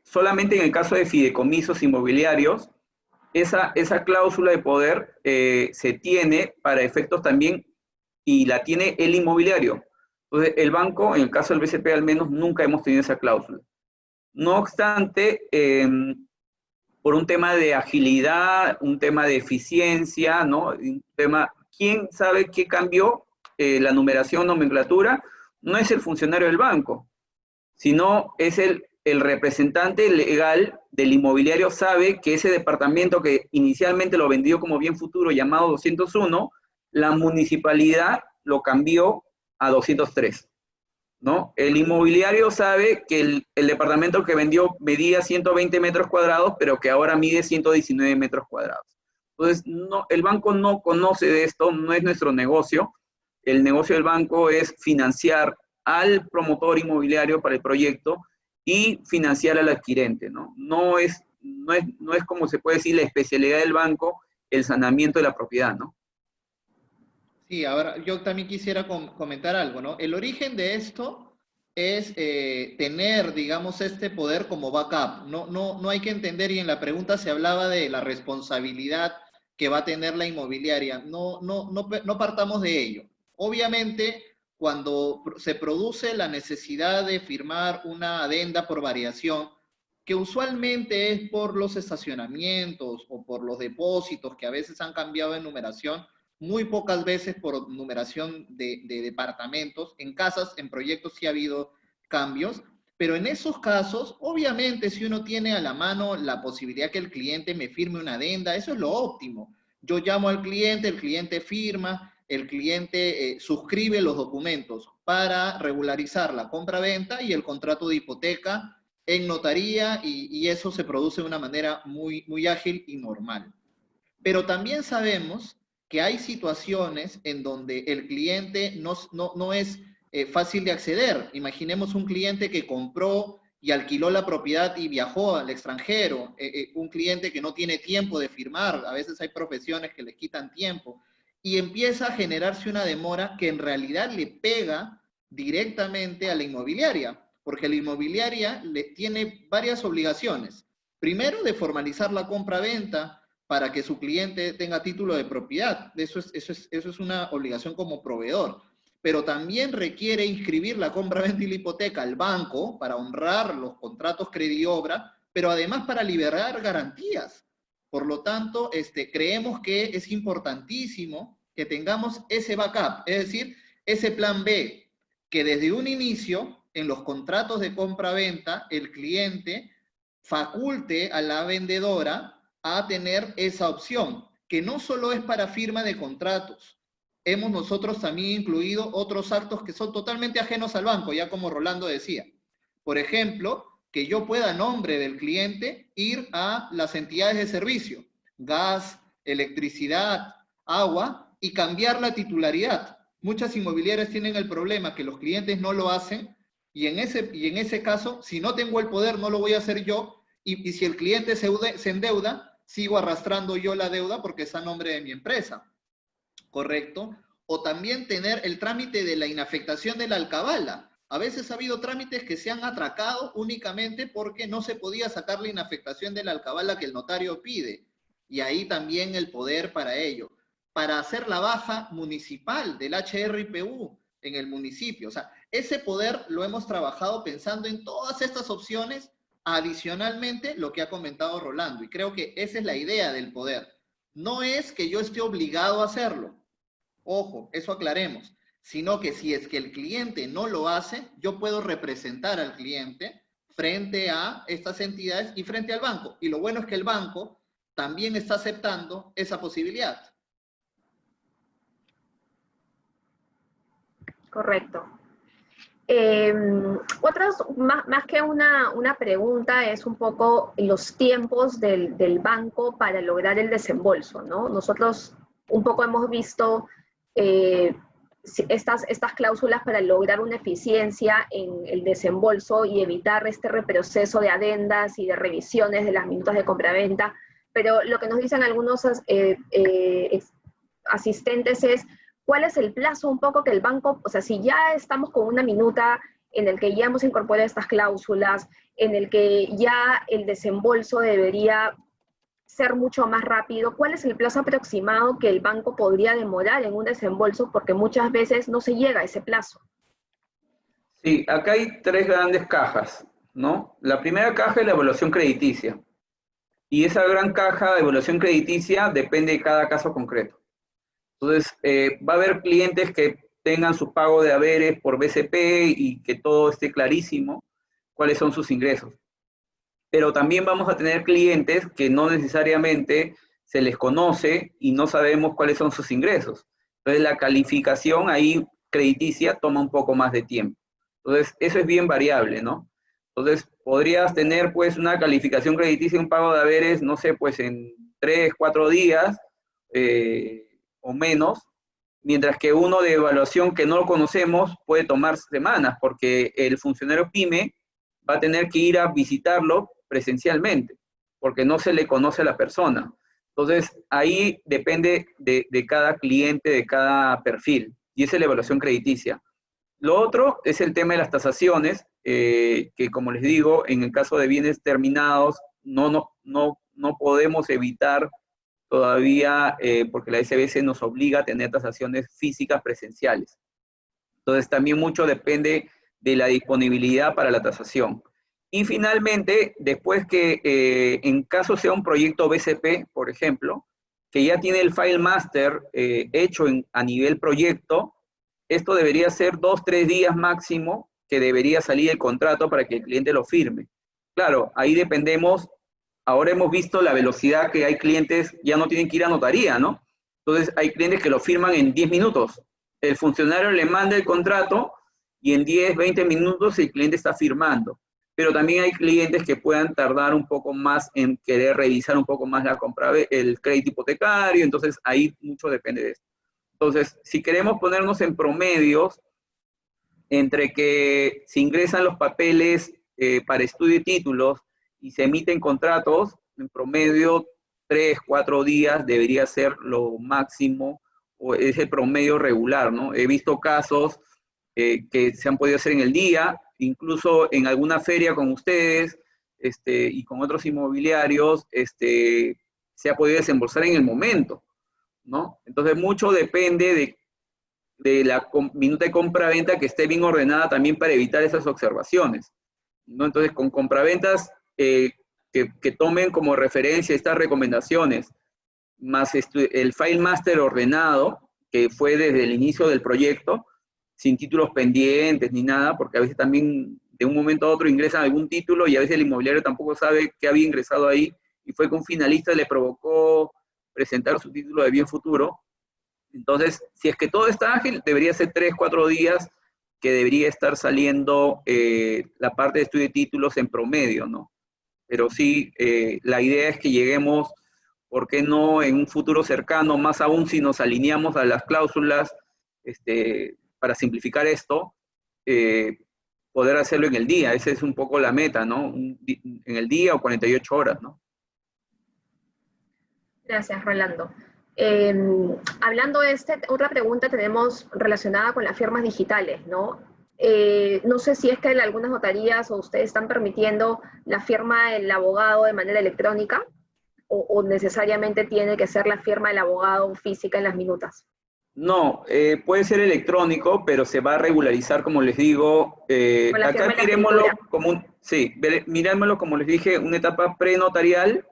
Solamente en el caso de fideicomisos inmobiliarios, esa cláusula de poder se tiene para efectos también, y la tiene el inmobiliario. Entonces, el banco, en el caso del BCP al menos, nunca hemos tenido esa cláusula. No obstante, por un tema de agilidad, un tema de eficiencia, ¿no? Un tema, ¿quién sabe qué cambió la numeración, nomenclatura? No es el funcionario del banco, sino es el representante legal del inmobiliario sabe que ese departamento que inicialmente lo vendió como bien futuro llamado 201, la municipalidad lo cambió a 203. ¿No? El inmobiliario sabe que el departamento que vendió medía 120 metros cuadrados, pero que ahora mide 119 metros cuadrados. Entonces, no, el banco no conoce de esto, no es nuestro negocio. El negocio del banco es financiar al promotor inmobiliario para el proyecto y financiar al adquirente, ¿no? No es como se puede decir la especialidad del banco, el saneamiento de la propiedad, ¿no? Sí, ahora yo también quisiera comentar algo, ¿no? El origen de esto es tener, digamos, este poder como backup. No hay que entender, y en la pregunta se hablaba de la responsabilidad que va a tener la inmobiliaria. No partamos de ello. Obviamente, cuando se produce la necesidad de firmar una adenda por variación, que usualmente es por los estacionamientos o por los depósitos que a veces han cambiado de numeración, muy pocas veces por numeración de departamentos. En casas, en proyectos sí ha habido cambios, pero en esos casos, obviamente, si uno tiene a la mano la posibilidad que el cliente me firme una adenda, eso es lo óptimo. Yo llamo al cliente, el cliente firma, el cliente suscribe los documentos para regularizar la compra-venta y el contrato de hipoteca en notaría, y eso se produce de una manera muy ágil y normal. Pero también sabemos que hay situaciones en donde el cliente no es fácil de acceder. Imaginemos un cliente que compró y alquiló la propiedad y viajó al extranjero, un cliente que no tiene tiempo de firmar, a veces hay profesiones que les quitan tiempo, y empieza a generarse una demora que en realidad le pega directamente a la inmobiliaria, porque la inmobiliaria tiene varias obligaciones. Primero, de formalizar la compra-venta, para que su cliente tenga título de propiedad. Eso es una obligación como proveedor. Pero también requiere inscribir la compra-venta y la hipoteca al banco para honrar los contratos crediobra, pero además para liberar garantías. Por lo tanto, creemos que es importantísimo que tengamos ese backup, es decir, ese plan B, que desde un inicio, en los contratos de compra-venta, el cliente faculte a la vendedora a tener esa opción, que no solo es para firma de contratos. Hemos nosotros también incluido otros actos que son totalmente ajenos al banco, ya como Rolando decía. Por ejemplo, que yo pueda, a nombre del cliente, ir a las entidades de servicio, gas, electricidad, agua, y cambiar la titularidad. Muchas inmobiliarias tienen el problema que los clientes no lo hacen, y en ese caso, si no tengo el poder, no lo voy a hacer yo, y si el cliente se endeuda, sigo arrastrando yo la deuda porque es a nombre de mi empresa, ¿correcto? O también tener el trámite de la inafectación de la alcabala. A veces ha habido trámites que se han atracado únicamente porque no se podía sacar la inafectación de la alcabala que el notario pide. Y ahí también el poder para ello. Para hacer la baja municipal del HRPU en el municipio. O sea, ese poder lo hemos trabajado pensando en todas estas opciones. Adicionalmente, lo que ha comentado Rolando, y creo que esa es la idea del poder. No es que yo esté obligado a hacerlo, ojo, eso aclaremos, sino que si es que el cliente no lo hace, yo puedo representar al cliente frente a estas entidades y frente al banco. Y lo bueno es que el banco también está aceptando esa posibilidad. Correcto. Más que una pregunta, es un poco los tiempos del banco para lograr el desembolso, ¿no? Nosotros un poco hemos visto estas cláusulas para lograr una eficiencia en el desembolso y evitar este reproceso de adendas y de revisiones de las minutas de compraventa, pero lo que nos dicen algunos asistentes es: ¿cuál es el plazo un poco que el banco, o sea, si ya estamos con una minuta en el que ya hemos incorporado estas cláusulas, en el que ya el desembolso debería ser mucho más rápido, ¿cuál es el plazo aproximado que el banco podría demorar en un desembolso? Porque muchas veces no se llega a ese plazo. Sí, acá hay tres grandes cajas, ¿no? La primera caja es la evaluación crediticia. Y esa gran caja de evaluación crediticia depende de cada caso concreto. Entonces, va a haber clientes que tengan su pago de haberes por BCP y que todo esté clarísimo, cuáles son sus ingresos. Pero también vamos a tener clientes que no necesariamente se les conoce y no sabemos cuáles son sus ingresos. Entonces, la calificación ahí crediticia toma un poco más de tiempo. Entonces, eso es bien variable, ¿no? Entonces, podrías tener pues una calificación crediticia, un pago de haberes, no sé, pues en 3, 4 días o menos, mientras que uno de evaluación que no lo conocemos puede tomar semanas, porque el funcionario PYME va a tener que ir a visitarlo presencialmente, porque no se le conoce a la persona. Entonces, ahí depende de cada cliente, de cada perfil, y esa es la evaluación crediticia. Lo otro es el tema de las tasaciones, que como les digo, en el caso de bienes terminados, no podemos evitar todavía, porque la SBS nos obliga a tener tasaciones físicas presenciales. Entonces, también mucho depende de la disponibilidad para la tasación. Y finalmente, después que en caso sea un proyecto BCP, por ejemplo, que ya tiene el file master hecho a nivel proyecto, esto debería ser 2, 3 días máximo que debería salir el contrato para que el cliente lo firme. Claro, ahí dependemos. Ahora hemos visto la velocidad que hay clientes, ya no tienen que ir a notaría, ¿no? Entonces hay clientes que lo firman en 10 minutos. El funcionario le manda el contrato y en 10, 20 minutos el cliente está firmando. Pero también hay clientes que puedan tardar un poco más en querer revisar un poco más la compra, el crédito hipotecario, entonces ahí mucho depende de eso. Entonces, si queremos ponernos en promedios, entre que se ingresan los papeles para estudio de títulos y se emiten contratos, en promedio 3, 4 días debería ser lo máximo, o es el promedio regular, ¿no? He visto casos que se han podido hacer en el día, incluso en alguna feria con ustedes y con otros inmobiliarios, se ha podido desembolsar en el momento, ¿no? Entonces, mucho depende de la minuta de compra-venta que esté bien ordenada también para evitar esas observaciones, ¿no? Entonces, con compraventas que tomen como referencia estas recomendaciones, más el file master ordenado, que fue desde el inicio del proyecto, sin títulos pendientes ni nada, porque a veces también de un momento a otro ingresan algún título y a veces el inmobiliario tampoco sabe qué había ingresado ahí, y fue que un finalista le provocó presentar su título de bien futuro. Entonces, si es que todo está ágil, debería ser 3, 4 días que debería estar saliendo la parte de estudio de títulos en promedio, ¿no? Pero sí, la idea es que lleguemos, ¿por qué no en un futuro cercano, más aún si nos alineamos a las cláusulas, para simplificar esto, poder hacerlo en el día? Esa es un poco la meta, ¿no? En el día o 48 horas, ¿no? Gracias, Rolando. Hablando de otra pregunta tenemos relacionada con las firmas digitales, ¿no? No sé si es que en algunas notarías o ustedes están permitiendo la firma del abogado de manera electrónica o necesariamente tiene que ser la firma del abogado física en las minutas. No, puede ser electrónico, pero se va a regularizar, como les digo. Acá miremoslo como mirémoslo, como les dije, una etapa prenotarial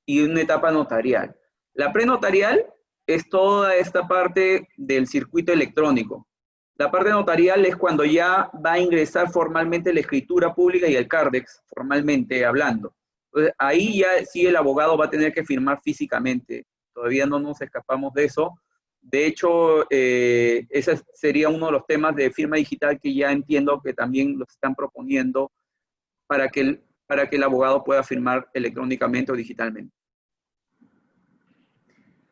y una etapa notarial. La prenotarial es toda esta parte del circuito electrónico. La parte notarial es cuando ya va a ingresar formalmente la escritura pública y el CARDEX, formalmente hablando. Entonces, ahí ya sí el abogado va a tener que firmar físicamente. Todavía no nos escapamos de eso. De hecho, ese sería uno de los temas de firma digital que ya entiendo que también los están proponiendo para que el abogado pueda firmar electrónicamente o digitalmente.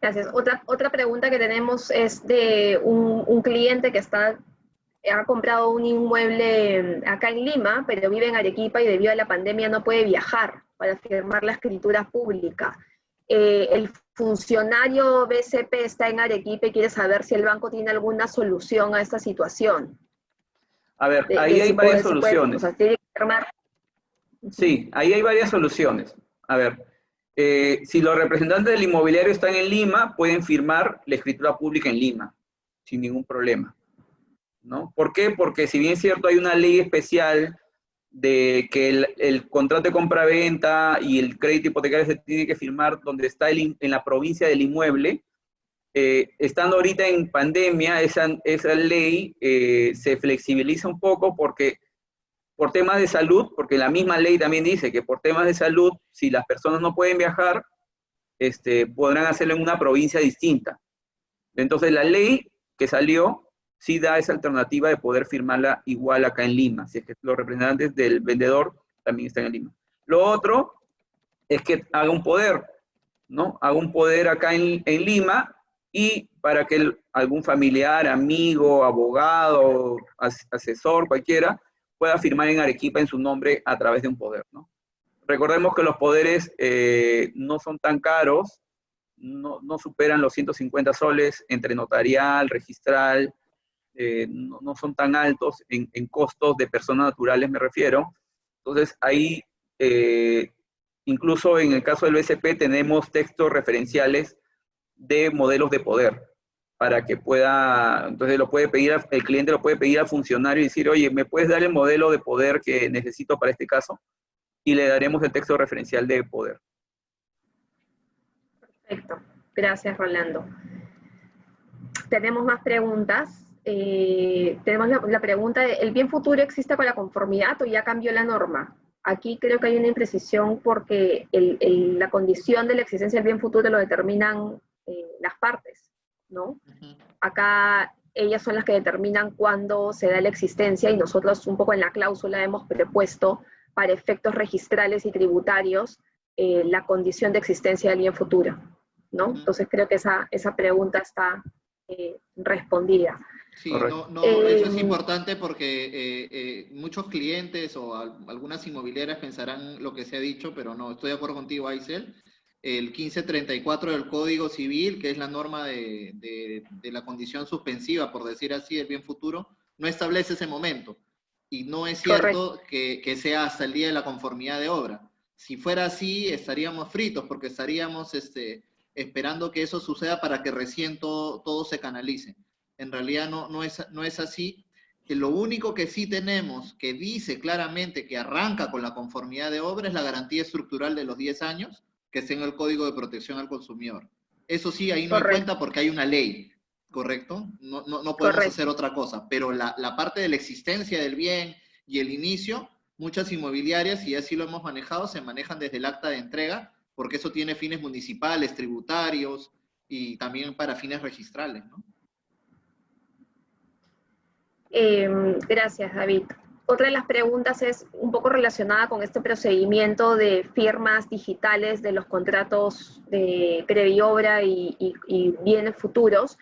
Gracias. Otra pregunta que tenemos es de un cliente que ha comprado un inmueble acá en Lima, pero vive en Arequipa y debido a la pandemia no puede viajar para firmar la escritura pública. El funcionario BCP está en Arequipa y quiere saber si el banco tiene alguna solución a esta situación. A ver, ahí hay varias soluciones. O sea, tiene que firmar. Sí, ahí hay varias soluciones. A ver, si los representantes del inmobiliario están en Lima, pueden firmar la escritura pública en Lima, sin ningún problema, ¿no? ¿Por qué? Porque si bien es cierto, hay una ley especial de que el contrato de compra-venta y el crédito hipotecario se tiene que firmar donde está en la provincia del inmueble, estando ahorita en pandemia, esa ley se flexibiliza un poco porque por temas de salud, porque la misma ley también dice que por temas de salud, si las personas no pueden viajar, podrán hacerlo en una provincia distinta. Entonces la ley que salió sí da esa alternativa de poder firmarla igual acá en Lima, si es que los representantes del vendedor también están en Lima. Lo otro es que haga un poder, ¿no? Haga un poder acá en Lima y para que algún familiar, amigo, abogado, asesor, cualquiera, pueda firmar en Arequipa en su nombre a través de un poder, ¿no? Recordemos que los poderes no son tan caros, no superan los 150 soles entre notarial, registral, no son tan altos en costos de personas naturales, me refiero. Entonces, ahí, incluso en el caso del BCP, tenemos textos referenciales de modelos de poder, para que pueda, entonces el cliente lo puede pedir al funcionario y decir, oye, ¿me puedes dar el modelo de poder que necesito para este caso? Y le daremos el texto referencial de poder. Perfecto, gracias Rolando. Tenemos más preguntas. Tenemos la pregunta de, ¿el bien futuro existe con la conformidad o ya cambió la norma? Aquí creo que hay una imprecisión porque la condición de la existencia del bien futuro lo determinan las partes, ¿no? Acá ellas son las que determinan cuándo se da la existencia y nosotros un poco en la cláusula hemos propuesto para efectos registrales y tributarios la condición de existencia del bien futuro, ¿no? Entonces creo que esa pregunta está respondida. Sí, eso es importante porque muchos clientes o algunas inmobiliarias pensarán lo que se ha dicho, pero no, estoy de acuerdo contigo, Aisel. El 1534 del Código Civil, que es la norma de la condición suspensiva, por decir así, del bien futuro, no establece ese momento. Y no es cierto que sea hasta el día de la conformidad de obra. Si fuera así, estaríamos fritos, porque estaríamos esperando que eso suceda para que recién todo se canalice. En realidad no es así. Que lo único que sí tenemos que dice claramente que arranca con la conformidad de obra es la garantía estructural de los 10 años, que está en el Código de Protección al Consumidor. Eso sí, ahí no hay cuenta porque hay una ley, ¿correcto? No podemos hacer otra cosa, pero la parte de la existencia del bien y el inicio, muchas inmobiliarias, y así lo hemos manejado, se manejan desde el acta de entrega, porque eso tiene fines municipales, tributarios y también para fines registrales, ¿no? Gracias, David. Otra de las preguntas es un poco relacionada con este procedimiento de firmas digitales de los contratos de previa obra y bienes futuros.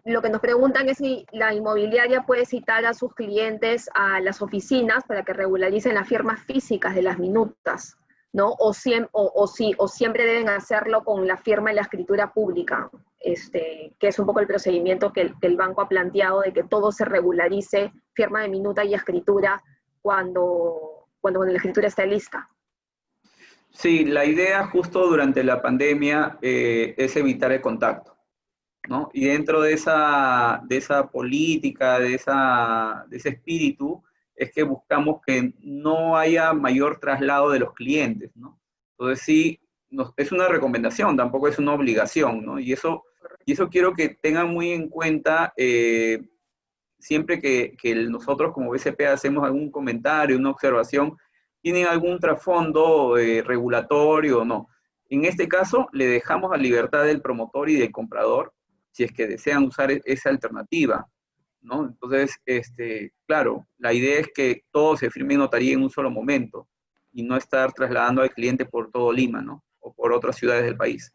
Lo que nos preguntan es si la inmobiliaria puede citar a sus clientes a las oficinas para que regularicen las firmas físicas de las minutas, ¿no? O siempre deben hacerlo con la firma y la escritura pública, que es un poco el procedimiento que el banco ha planteado de que todo se regularice, firma de minuta y escritura, cuando la escritura está lista. Sí, la idea justo durante la pandemia es evitar el contacto, ¿no? Y dentro de esa política, de ese espíritu, es que buscamos que no haya mayor traslado de los clientes, ¿no? Entonces sí, es una recomendación, tampoco es una obligación, ¿no? Y eso quiero que tengan muy en cuenta siempre que nosotros como BCP hacemos algún comentario, una observación, tienen algún trasfondo regulatorio o no. En este caso, le dejamos a libertad del promotor y del comprador si es que desean usar esa alternativa, ¿no? Entonces, claro, la idea es que todo se firme en notaría en un solo momento y no estar trasladando al cliente por todo Lima, ¿no? O por otras ciudades del país.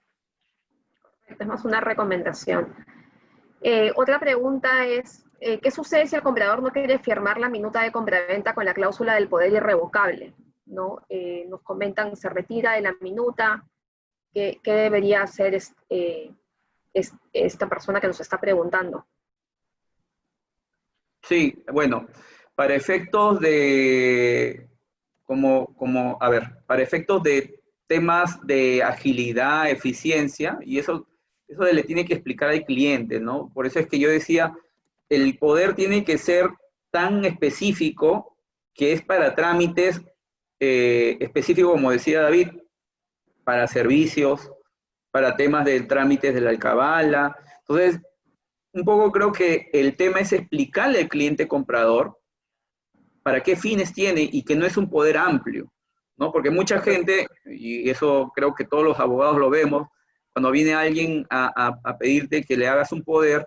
Es más una recomendación. Otra pregunta es, ¿qué sucede si el comprador no quiere firmar la minuta de compraventa con la cláusula del poder irrevocable? ¿No? Nos comentan, se retira de la minuta, ¿qué debería hacer esta persona que nos está preguntando? Sí, bueno, para efectos de, para efectos de temas de agilidad, eficiencia, y eso le tiene que explicar al cliente, ¿no? Por eso es que yo decía, el poder tiene que ser tan específico que es para trámites específicos, como decía David, para servicios, para temas de trámites de la alcabala. Entonces, un poco creo que el tema es explicarle al cliente comprador para qué fines tiene y que no es un poder amplio, ¿no? Porque mucha gente, y eso creo que todos los abogados lo vemos, cuando viene alguien a pedirte que le hagas un poder,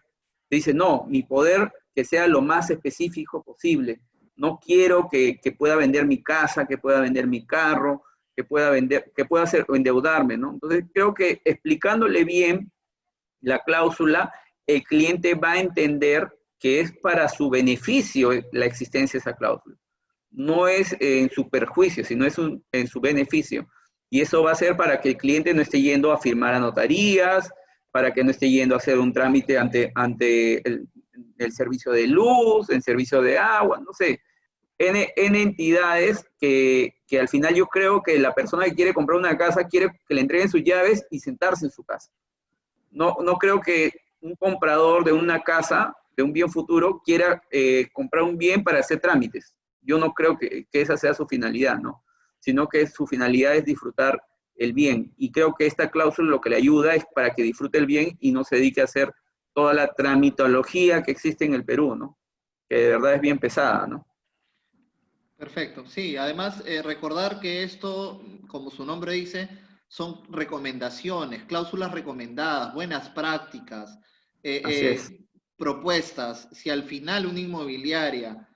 te dice, no, mi poder que sea lo más específico posible. No quiero que pueda vender mi casa, que pueda vender mi carro, que pueda hacer endeudarme, ¿no? Entonces creo que explicándole bien la cláusula, el cliente va a entender que es para su beneficio la existencia de esa cláusula. No es en su perjuicio, sino es en su beneficio. Y eso va a ser para que el cliente no esté yendo a firmar a notarías, para que no esté yendo a hacer un trámite ante el servicio de luz, el servicio de agua, no sé. N entidades que al final yo creo que la persona que quiere comprar una casa quiere que le entreguen sus llaves y sentarse en su casa. No creo que un comprador de una casa, de un bien futuro, quiera comprar un bien para hacer trámites. Yo no creo que esa sea su finalidad, ¿no? Sino que su finalidad es disfrutar el bien. Y creo que esta cláusula lo que le ayuda es para que disfrute el bien y no se dedique a hacer toda la tramitología que existe en el Perú, ¿no? Que de verdad es bien pesada, ¿no? Perfecto, sí. Además, recordar que esto, como su nombre dice, son recomendaciones, cláusulas recomendadas, buenas prácticas, Así es. propuestas. Si al final una inmobiliaria,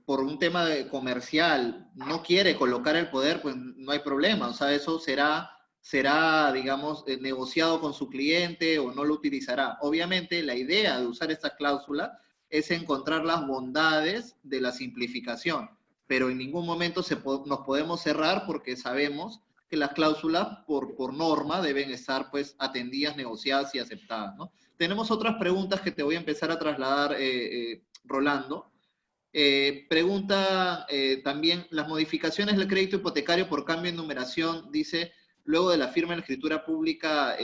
por un tema comercial, no quiere colocar el poder, pues no hay problema. O sea, eso será digamos, negociado con su cliente o no lo utilizará. Obviamente, la idea de usar esta cláusula es encontrar las bondades de la simplificación, pero en ningún momento nos podemos cerrar porque sabemos que las cláusulas por norma deben estar pues atendidas, negociadas y aceptadas, ¿no? Tenemos otras preguntas que te voy a empezar a trasladar, Rolando. Pregunta también, las modificaciones del crédito hipotecario por cambio en numeración, dice, luego de la firma en la escritura pública,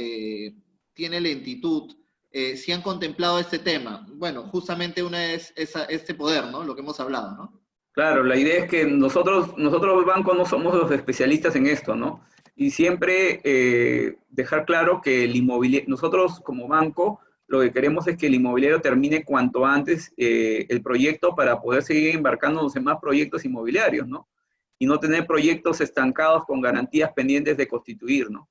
tiene lentitud. ¿Si han contemplado este tema? Bueno, justamente una es este poder, ¿no? Lo que hemos hablado, ¿no? Claro, la idea es que nosotros los bancos no somos los especialistas en esto, ¿no? Y siempre dejar claro que nosotros como banco lo que queremos es que el inmobiliario termine cuanto antes el proyecto para poder seguir embarcándonos en más proyectos inmobiliarios, ¿no? Y no tener proyectos estancados con garantías pendientes de constituir, ¿no?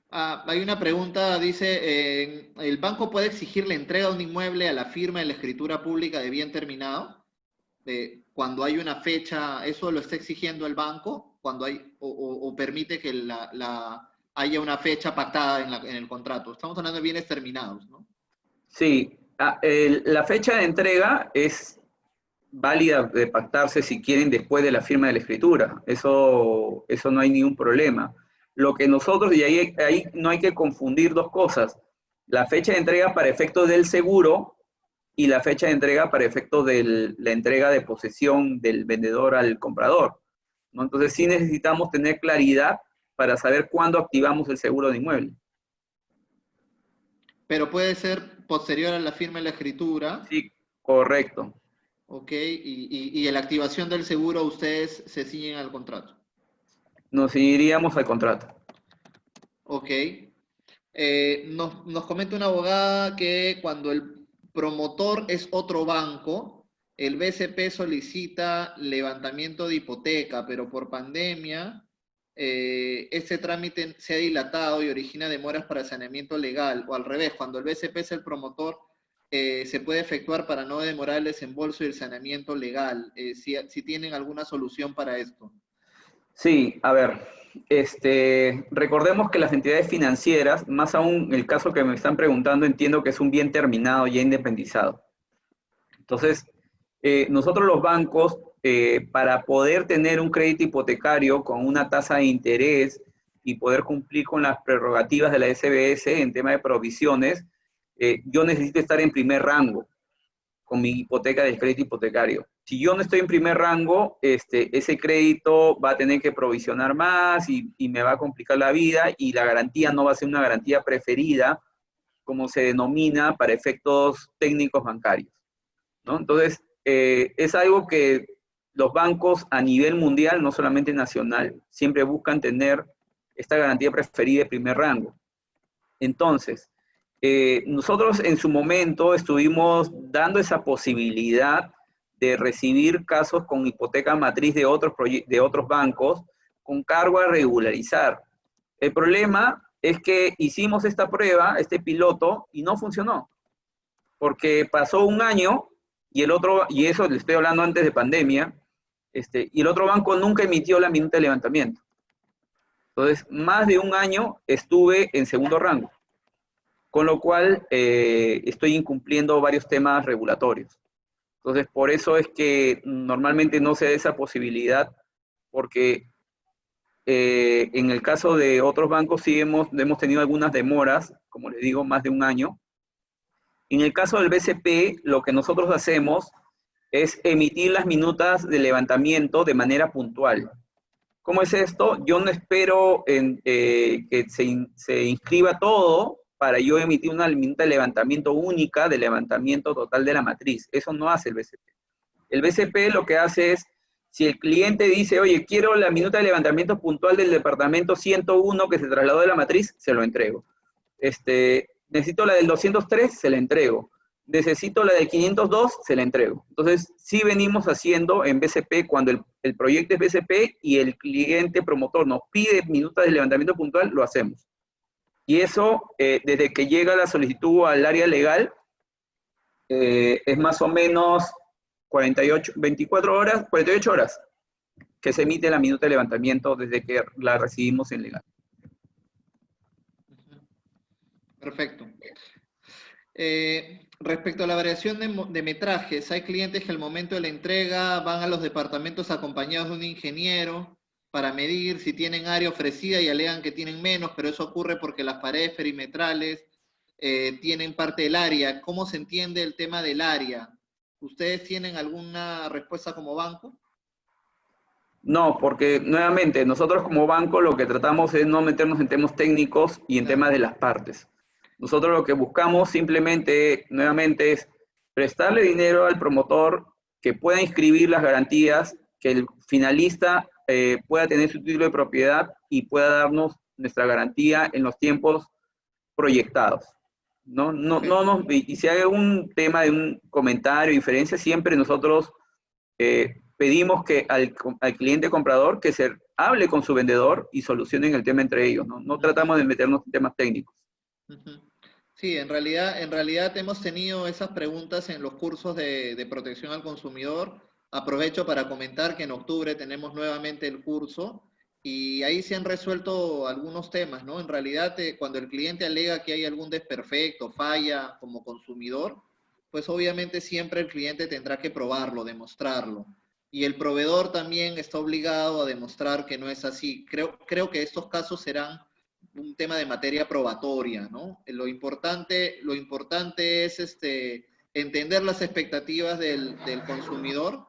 Hay una pregunta, dice, ¿el banco puede exigir la entrega de un inmueble a la firma de la escritura pública de bien terminado? Cuando hay una fecha, ¿eso lo está exigiendo el banco? Cuando hay, o permite que haya una fecha pactada en el contrato. Estamos hablando de bienes terminados, ¿no? Sí, la fecha de entrega es válida de pactarse si quieren después de la firma de la escritura. Eso no hay ningún problema. Lo que nosotros, y ahí no hay que confundir dos cosas. La fecha de entrega para efectos del seguro y la fecha de entrega para efectos de la entrega de posesión del vendedor al comprador, ¿no? Entonces sí necesitamos tener claridad para saber cuándo activamos el seguro de inmueble. Pero puede ser posterior a la firma de la escritura. Sí, correcto. Ok, y en la activación del seguro ustedes se ciñen al contrato. Nos iríamos al contrato. Ok. Nos comenta una abogada que cuando el promotor es otro banco, el BCP solicita levantamiento de hipoteca, pero por pandemia este trámite se ha dilatado y origina demoras para saneamiento legal, o al revés, cuando el BCP es el promotor, se puede efectuar para no demorar el desembolso y el saneamiento legal. Si tienen alguna solución para esto. Sí, a ver, recordemos que las entidades financieras, más aún el caso que me están preguntando, entiendo que es un bien terminado, ya independizado. Entonces, nosotros los bancos, para poder tener un crédito hipotecario con una tasa de interés y poder cumplir con las prerrogativas de la SBS en tema de provisiones, yo necesito estar en primer rango con mi hipoteca del crédito hipotecario. Si yo no estoy en primer rango, ese crédito va a tener que provisionar más y me va a complicar la vida y la garantía no va a ser una garantía preferida como se denomina para efectos técnicos bancarios, ¿no? Entonces, es algo que los bancos a nivel mundial, no solamente nacional, siempre buscan tener esta garantía preferida de primer rango. Entonces, nosotros en su momento estuvimos dando esa posibilidad de recibir casos con hipoteca matriz de otros bancos con cargo a regularizar. El problema es que hicimos esta prueba, este piloto, y no funcionó. Porque pasó un año y eso le estoy hablando antes de pandemia, y el otro banco nunca emitió la minuta de levantamiento. Entonces, más de un año estuve en segundo rango, con lo cual estoy incumpliendo varios temas regulatorios. Entonces, por eso es que normalmente no se da esa posibilidad, porque en el caso de otros bancos sí hemos tenido algunas demoras, como les digo, más de un año. En el caso del BCP, lo que nosotros hacemos es emitir las minutas de levantamiento de manera puntual. ¿Cómo es esto? Yo no espero que se inscriba todo para yo emitir una minuta de levantamiento única, de levantamiento total de la matriz. Eso no hace el BCP. El BCP lo que hace es, si el cliente dice, oye, quiero la minuta de levantamiento puntual del departamento 101 que se trasladó de la matriz, se lo entrego. Necesito la del 203, se la entrego. Necesito la del 502, se la entrego. Entonces, sí venimos haciendo en BCP, cuando el proyecto es BCP y el cliente promotor nos pide minutas de levantamiento puntual, lo hacemos. Y eso, desde que llega la solicitud al área legal, es más o menos 24 horas, 48 horas que se emite la minuta de levantamiento desde que la recibimos en legal. Perfecto. Respecto a la variación de metrajes, hay clientes que al momento de la entrega van a los departamentos acompañados de un ingeniero para medir si tienen área ofrecida y alegan que tienen menos, pero eso ocurre porque las paredes perimetrales tienen parte del área. ¿Cómo se entiende el tema del área? ¿Ustedes tienen alguna respuesta como banco? No, porque nuevamente nosotros como banco lo que tratamos es no meternos en temas técnicos y en temas de las partes. Nosotros lo que buscamos simplemente, nuevamente, es prestarle dinero al promotor que pueda inscribir las garantías, que el finalista pueda tener su título de propiedad y pueda darnos nuestra garantía en los tiempos proyectados. Y si hay algún tema de un comentario, diferencia, siempre nosotros pedimos que al cliente comprador que se hable con su vendedor y solucionen el tema entre ellos. No tratamos de meternos en temas técnicos. Sí, en realidad hemos tenido esas preguntas en los cursos de protección al consumidor. Aprovecho para comentar que en octubre tenemos nuevamente el curso y ahí se han resuelto algunos temas, ¿no? En realidad, cuando el cliente alega que hay algún desperfecto, falla como consumidor, pues obviamente siempre el cliente tendrá que probarlo, demostrarlo. Y el proveedor también está obligado a demostrar que no es así. Creo que estos casos serán un tema de materia probatoria, ¿no? Lo importante es entender las expectativas del consumidor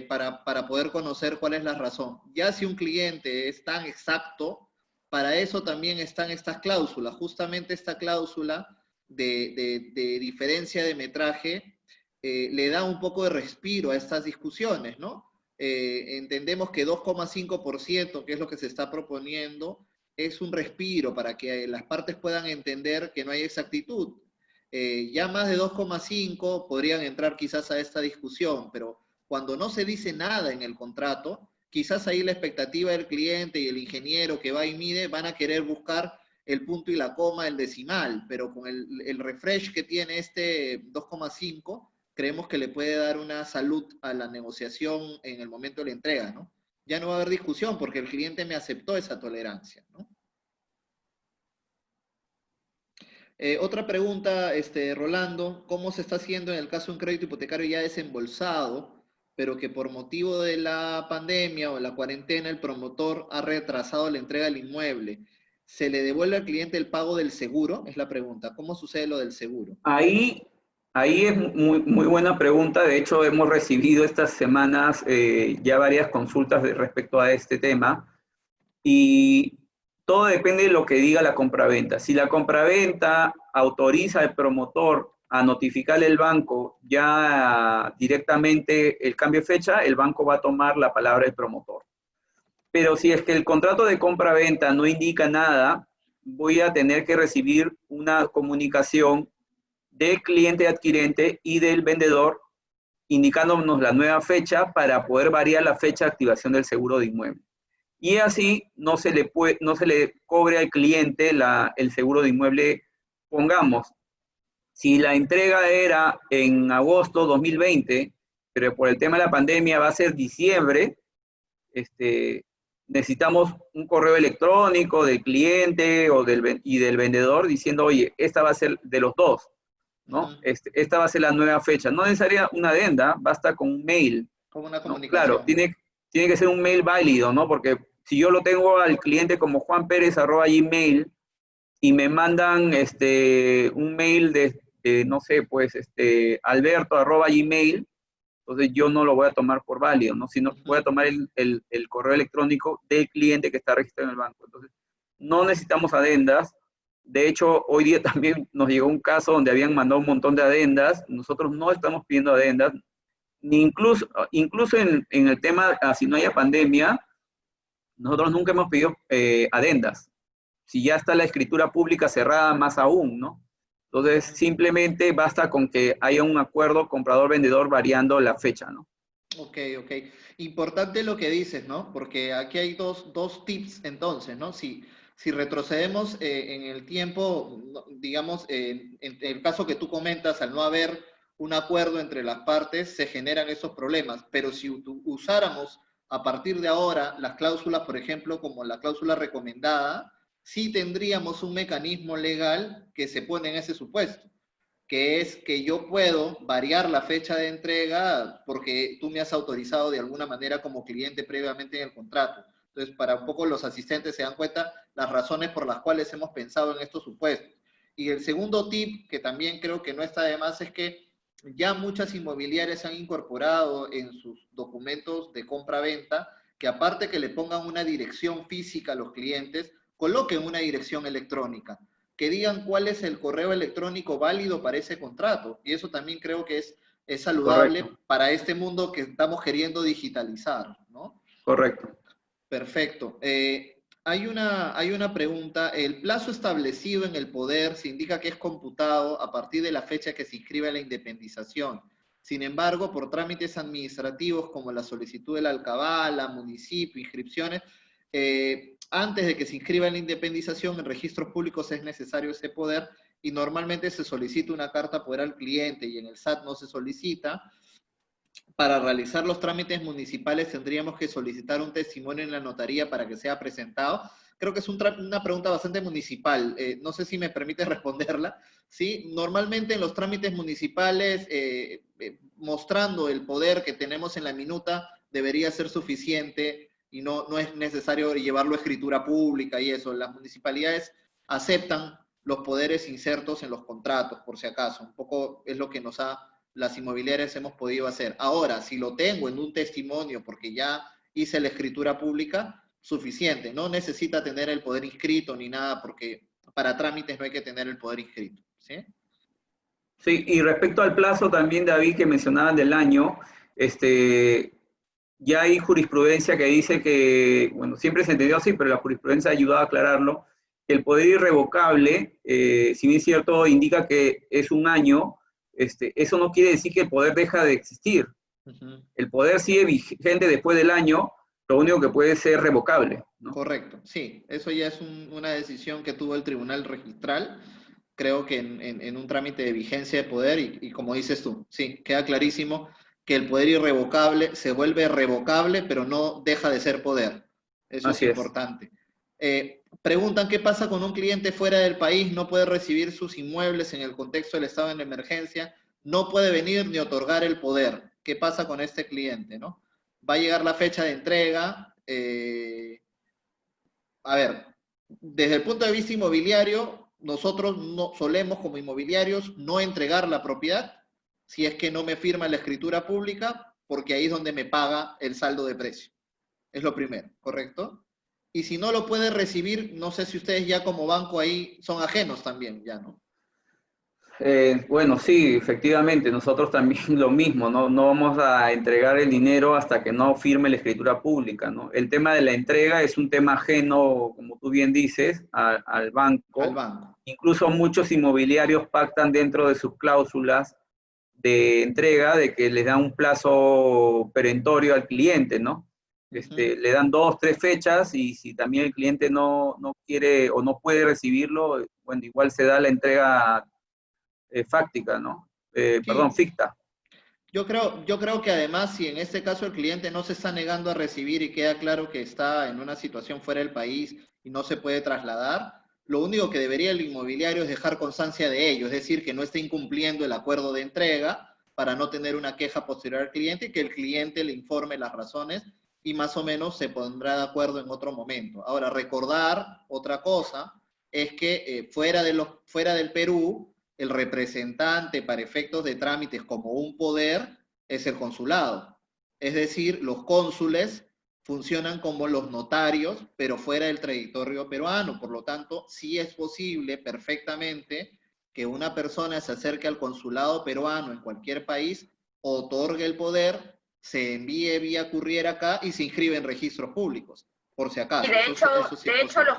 para poder conocer cuál es la razón. Ya si un cliente es tan exacto, para eso también están estas cláusulas. Justamente esta cláusula de diferencia de metraje le da un poco de respiro a estas discusiones, ¿no? Entendemos que 2,5%, que es lo que se está proponiendo, es un respiro para que las partes puedan entender que no hay exactitud. Ya más de 2,5 podrían entrar quizás a esta discusión, pero cuando no se dice nada en el contrato, quizás ahí la expectativa del cliente y el ingeniero que va y mide van a querer buscar el punto y la coma, el decimal, pero con el refresh que tiene este 2,5, creemos que le puede dar una salud a la negociación en el momento de la entrega, ¿no? Ya no va a haber discusión porque el cliente me aceptó esa tolerancia, ¿no? Otra pregunta, Rolando, ¿cómo se está haciendo en el caso de un crédito hipotecario ya desembolsado, pero que por motivo de la pandemia o la cuarentena el promotor ha retrasado la entrega del inmueble? ¿Se le devuelve al cliente el pago del seguro? Es la pregunta. ¿Cómo sucede lo del seguro? Ahí es muy buena pregunta. De hecho, hemos recibido estas semanas ya varias consultas respecto a este tema. Y todo depende de lo que diga la compraventa. Si la compraventa autoriza al promotor a notificarle al banco ya directamente el cambio de fecha, el banco va a tomar la palabra del promotor. Pero si es que el contrato de compra-venta no indica nada, voy a tener que recibir una comunicación del cliente adquirente y del vendedor indicándonos la nueva fecha para poder variar la fecha de activación del seguro de inmueble. Y así no se le cobre al cliente el seguro de inmueble. Pongamos, si la entrega era en agosto 2020, pero por el tema de la pandemia va a ser diciembre, necesitamos un correo electrónico del cliente y del vendedor diciendo, oye, esta va a ser de los dos, ¿no? Esta va a ser la nueva fecha. No necesaria una adenda, basta con un mail. Como una ¿no? comunicación. Claro, tiene que ser un mail válido, ¿no? Porque si yo lo tengo al cliente como juanperez@gmail y me mandan un mail de no sé, pues, alberto@gmail, entonces yo no lo voy a tomar por válido, ¿no? Sino voy a tomar el correo electrónico del cliente que está registrado en el banco. Entonces, no necesitamos adendas. De hecho, hoy día también nos llegó un caso donde habían mandado un montón de adendas. Nosotros no estamos pidiendo adendas. Ni incluso en el tema, si no haya pandemia, nosotros nunca hemos pedido adendas. Si ya está la escritura pública cerrada, más aún, ¿no? Entonces, simplemente basta con que haya un acuerdo comprador-vendedor variando la fecha, ¿no? Ok. Importante lo que dices, ¿no? Porque aquí hay dos tips entonces, ¿no? Si retrocedemos en el tiempo, digamos, en el caso que tú comentas, al no haber un acuerdo entre las partes, se generan esos problemas. Pero si usáramos a partir de ahora las cláusulas, por ejemplo, como la cláusula recomendada, sí tendríamos un mecanismo legal que se pone en ese supuesto, que es que yo puedo variar la fecha de entrega porque tú me has autorizado de alguna manera como cliente previamente en el contrato. Entonces, para un poco los asistentes se dan cuenta las razones por las cuales hemos pensado en estos supuestos. Y el segundo tip, que también creo que no está de más, es que ya muchas inmobiliarias han incorporado en sus documentos de compra-venta que aparte que le pongan una dirección física a los clientes, coloquen una dirección electrónica, que digan cuál es el correo electrónico válido para ese contrato. Y eso también creo que es saludable. Correcto. Para este mundo que estamos queriendo digitalizar, ¿no? Correcto. Perfecto. Hay una pregunta. El plazo establecido en el poder se indica que es computado a partir de la fecha que se inscribe la independización. Sin embargo, por trámites administrativos como la solicitud de la alcabala, municipio, inscripciones, antes de que se inscriba la independización, en registros públicos es necesario ese poder y normalmente se solicita una carta poder al cliente y en el SAT no se solicita. Para realizar los trámites municipales tendríamos que solicitar un testimonio en la notaría para que sea presentado. Creo que es una pregunta bastante municipal. No sé si me permite responderla. ¿Sí? Normalmente en los trámites municipales, mostrando el poder que tenemos en la minuta, debería ser suficiente y no es necesario llevarlo a escritura pública y eso. Las municipalidades aceptan los poderes insertos en los contratos, por si acaso. Un poco es lo que las inmobiliarias hemos podido hacer. Ahora, si lo tengo en un testimonio porque ya hice la escritura pública, suficiente. No necesita tener el poder inscrito ni nada porque para trámites no hay que tener el poder inscrito. ¿Sí? Sí, y respecto al plazo también, David, que mencionaban del año, ya hay jurisprudencia que dice que, bueno, siempre se entendió así, pero la jurisprudencia ha ayudado a aclararlo, que el poder irrevocable, si bien es cierto, indica que es un año, eso no quiere decir que el poder deja de existir. El poder sigue vigente después del año, lo único que puede ser revocable, ¿no? Correcto, sí, eso ya es una decisión que tuvo el Tribunal Registral, creo que en un trámite de vigencia de poder, y como dices tú, sí, queda clarísimo que el poder irrevocable se vuelve revocable, pero no deja de ser poder. Eso es importante. Preguntan qué pasa con un cliente fuera del país, no puede recibir sus inmuebles en el contexto del estado de emergencia, no puede venir ni otorgar el poder. ¿Qué pasa con este cliente, no? Va a llegar la fecha de entrega. A ver, desde el punto de vista inmobiliario, nosotros no solemos como inmobiliarios no entregar la propiedad si es que no me firma la escritura pública, porque ahí es donde me paga el saldo de precio. Es lo primero, ¿correcto? Y si no lo puede recibir, no sé si ustedes ya como banco ahí son ajenos también, ya, ¿no? Bueno, sí, efectivamente, nosotros también lo mismo, ¿no? No vamos a entregar el dinero hasta que no firme la escritura pública, ¿no? El tema de la entrega es un tema ajeno, como tú bien dices, al al banco. banco. Incluso muchos inmobiliarios pactan dentro de sus cláusulas de entrega de que les dan un plazo perentorio al cliente, ¿no? Le dan 2, 3 fechas y si también el cliente no quiere o no puede recibirlo, bueno, igual se da la entrega fáctica, ¿no? Perdón, Sí, ficta. yo creo que además, si en este caso el cliente no se está negando a recibir y queda claro que está en una situación fuera del país y no se puede trasladar, lo único que debería el inmobiliario es dejar constancia de ello, es decir, que no esté incumpliendo el acuerdo de entrega para no tener una queja posterior al cliente y que el cliente le informe las razones y más o menos se pondrá de acuerdo en otro momento. Ahora, recordar otra cosa es que fuera del Perú, el representante para efectos de trámites como un poder es el consulado. Es decir, los cónsules funcionan como los notarios, pero fuera del territorio peruano. Por lo tanto, sí es posible perfectamente que una persona se acerque al consulado peruano en cualquier país, otorgue el poder, se envíe vía courier acá y se inscribe en registros públicos, por si Y acaso. Eso sí es de hecho posible.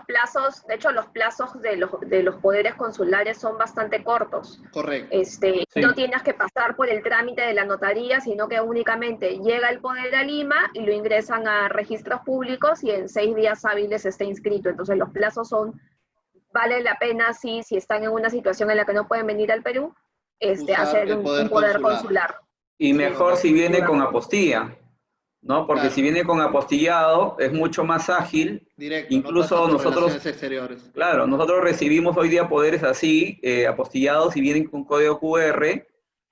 los plazos de los poderes consulares son bastante cortos. Correcto. No Sí, tienes que pasar por el trámite de la notaría, sino que únicamente llega el poder a Lima y lo ingresan a registros públicos y en 6 días hábiles está inscrito. Entonces los plazos son, vale la pena sí, si están en una situación en la que no pueden venir al Perú, Usar hacer el un poder poder consular. consular. y Sí, mejor si Correcto. sin viene duda. con apostilla, ¿no? Porque si Claro, viene con apostillado es mucho más ágil. directo, no pasa Incluso por nosotros, relaciones exteriores. claro, nosotros recibimos hoy día poderes así, apostillados y vienen con código QR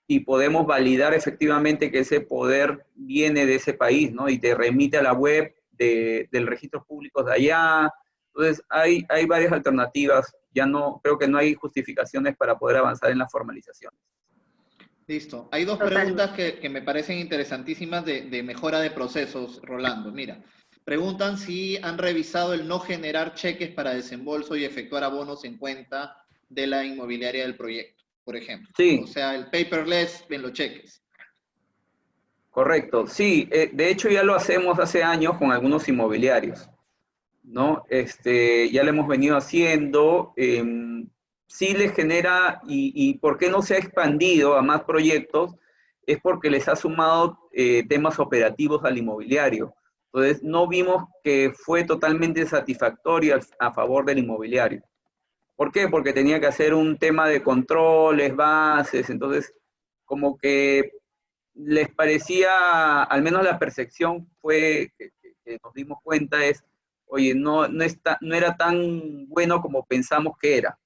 y podemos validar efectivamente que ese poder viene de ese país, ¿no? Y te remite a la web del registro público de allá. Entonces, hay varias alternativas. Ya no, creo que no hay justificaciones para poder avanzar en la formalización. Listo. Hay dos Totalmente. preguntas que me parecen interesantísimas de mejora de procesos, Rolando. Mira, preguntan si han revisado el no generar cheques para desembolso y efectuar abonos en cuenta de la inmobiliaria del proyecto, por ejemplo. O Sí, sea, el paperless en los cheques. correcto. Sí, de hecho ya lo hacemos hace años con algunos inmobiliarios, ¿no? Ya lo hemos venido haciendo. Sí les genera, y por qué no se ha expandido a más proyectos, es porque les ha sumado temas operativos al inmobiliario. Entonces, no vimos que fue totalmente satisfactorio a favor del inmobiliario. ¿Por qué? Porque tenía que hacer un tema de controles, bases, entonces, como que les parecía, al menos la percepción fue que nos dimos cuenta es, oye, no era tan bueno como pensamos que era,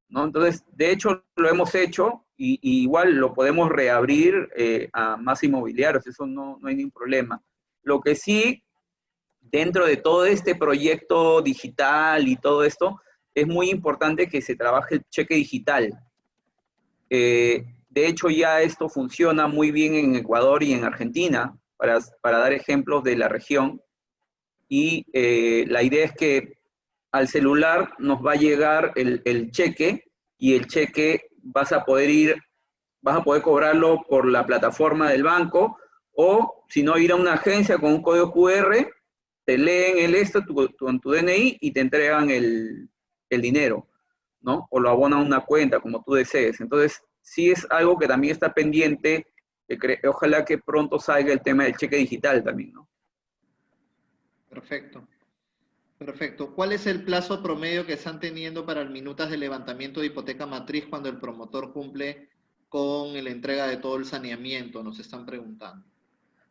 ¿no? Entonces, de hecho, lo hemos hecho y igual lo podemos reabrir a más inmobiliarios, eso no hay ningún problema. Lo que sí, dentro de todo este proyecto digital y todo esto, es muy importante que se trabaje el cheque digital. De hecho, ya esto funciona muy bien en Ecuador y en Argentina, para dar ejemplos de la región. Y la idea es que al celular nos va a llegar el cheque y el cheque vas a poder cobrarlo por la plataforma del banco o si no ir a una agencia con un código QR, te leen tu DNI y te entregan el dinero, ¿no? O lo abonan a una cuenta, como tú desees. Entonces, sí es algo que también está pendiente, ojalá que pronto salga el tema del cheque digital también, ¿no? Perfecto. Perfecto. ¿Cuál es el plazo promedio que están teniendo para el minutas de levantamiento de hipoteca matriz cuando el promotor cumple con la entrega de todo el saneamiento? Nos están preguntando.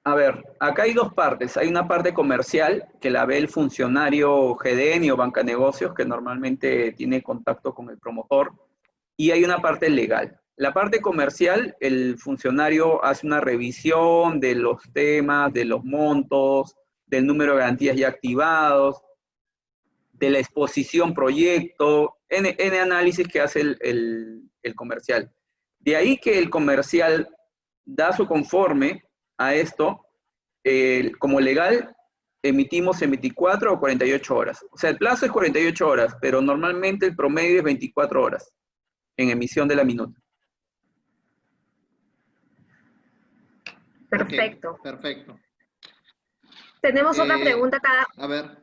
A ver, acá hay dos partes. Hay una parte comercial que la ve el funcionario GDN o banca negocios que normalmente tiene contacto con el promotor y hay una parte legal. La parte comercial, el funcionario hace una revisión de los temas, de los montos, del número de garantías ya activados, de la exposición proyecto, N análisis que hace el comercial. De ahí que el comercial da su conforme a esto, como legal emitimos en 24 o 48 horas. O sea, el plazo es 48 horas, pero normalmente el promedio es 24 horas en emisión de la minuta. Perfecto. Ok, perfecto. Tenemos otra pregunta acá. A ver,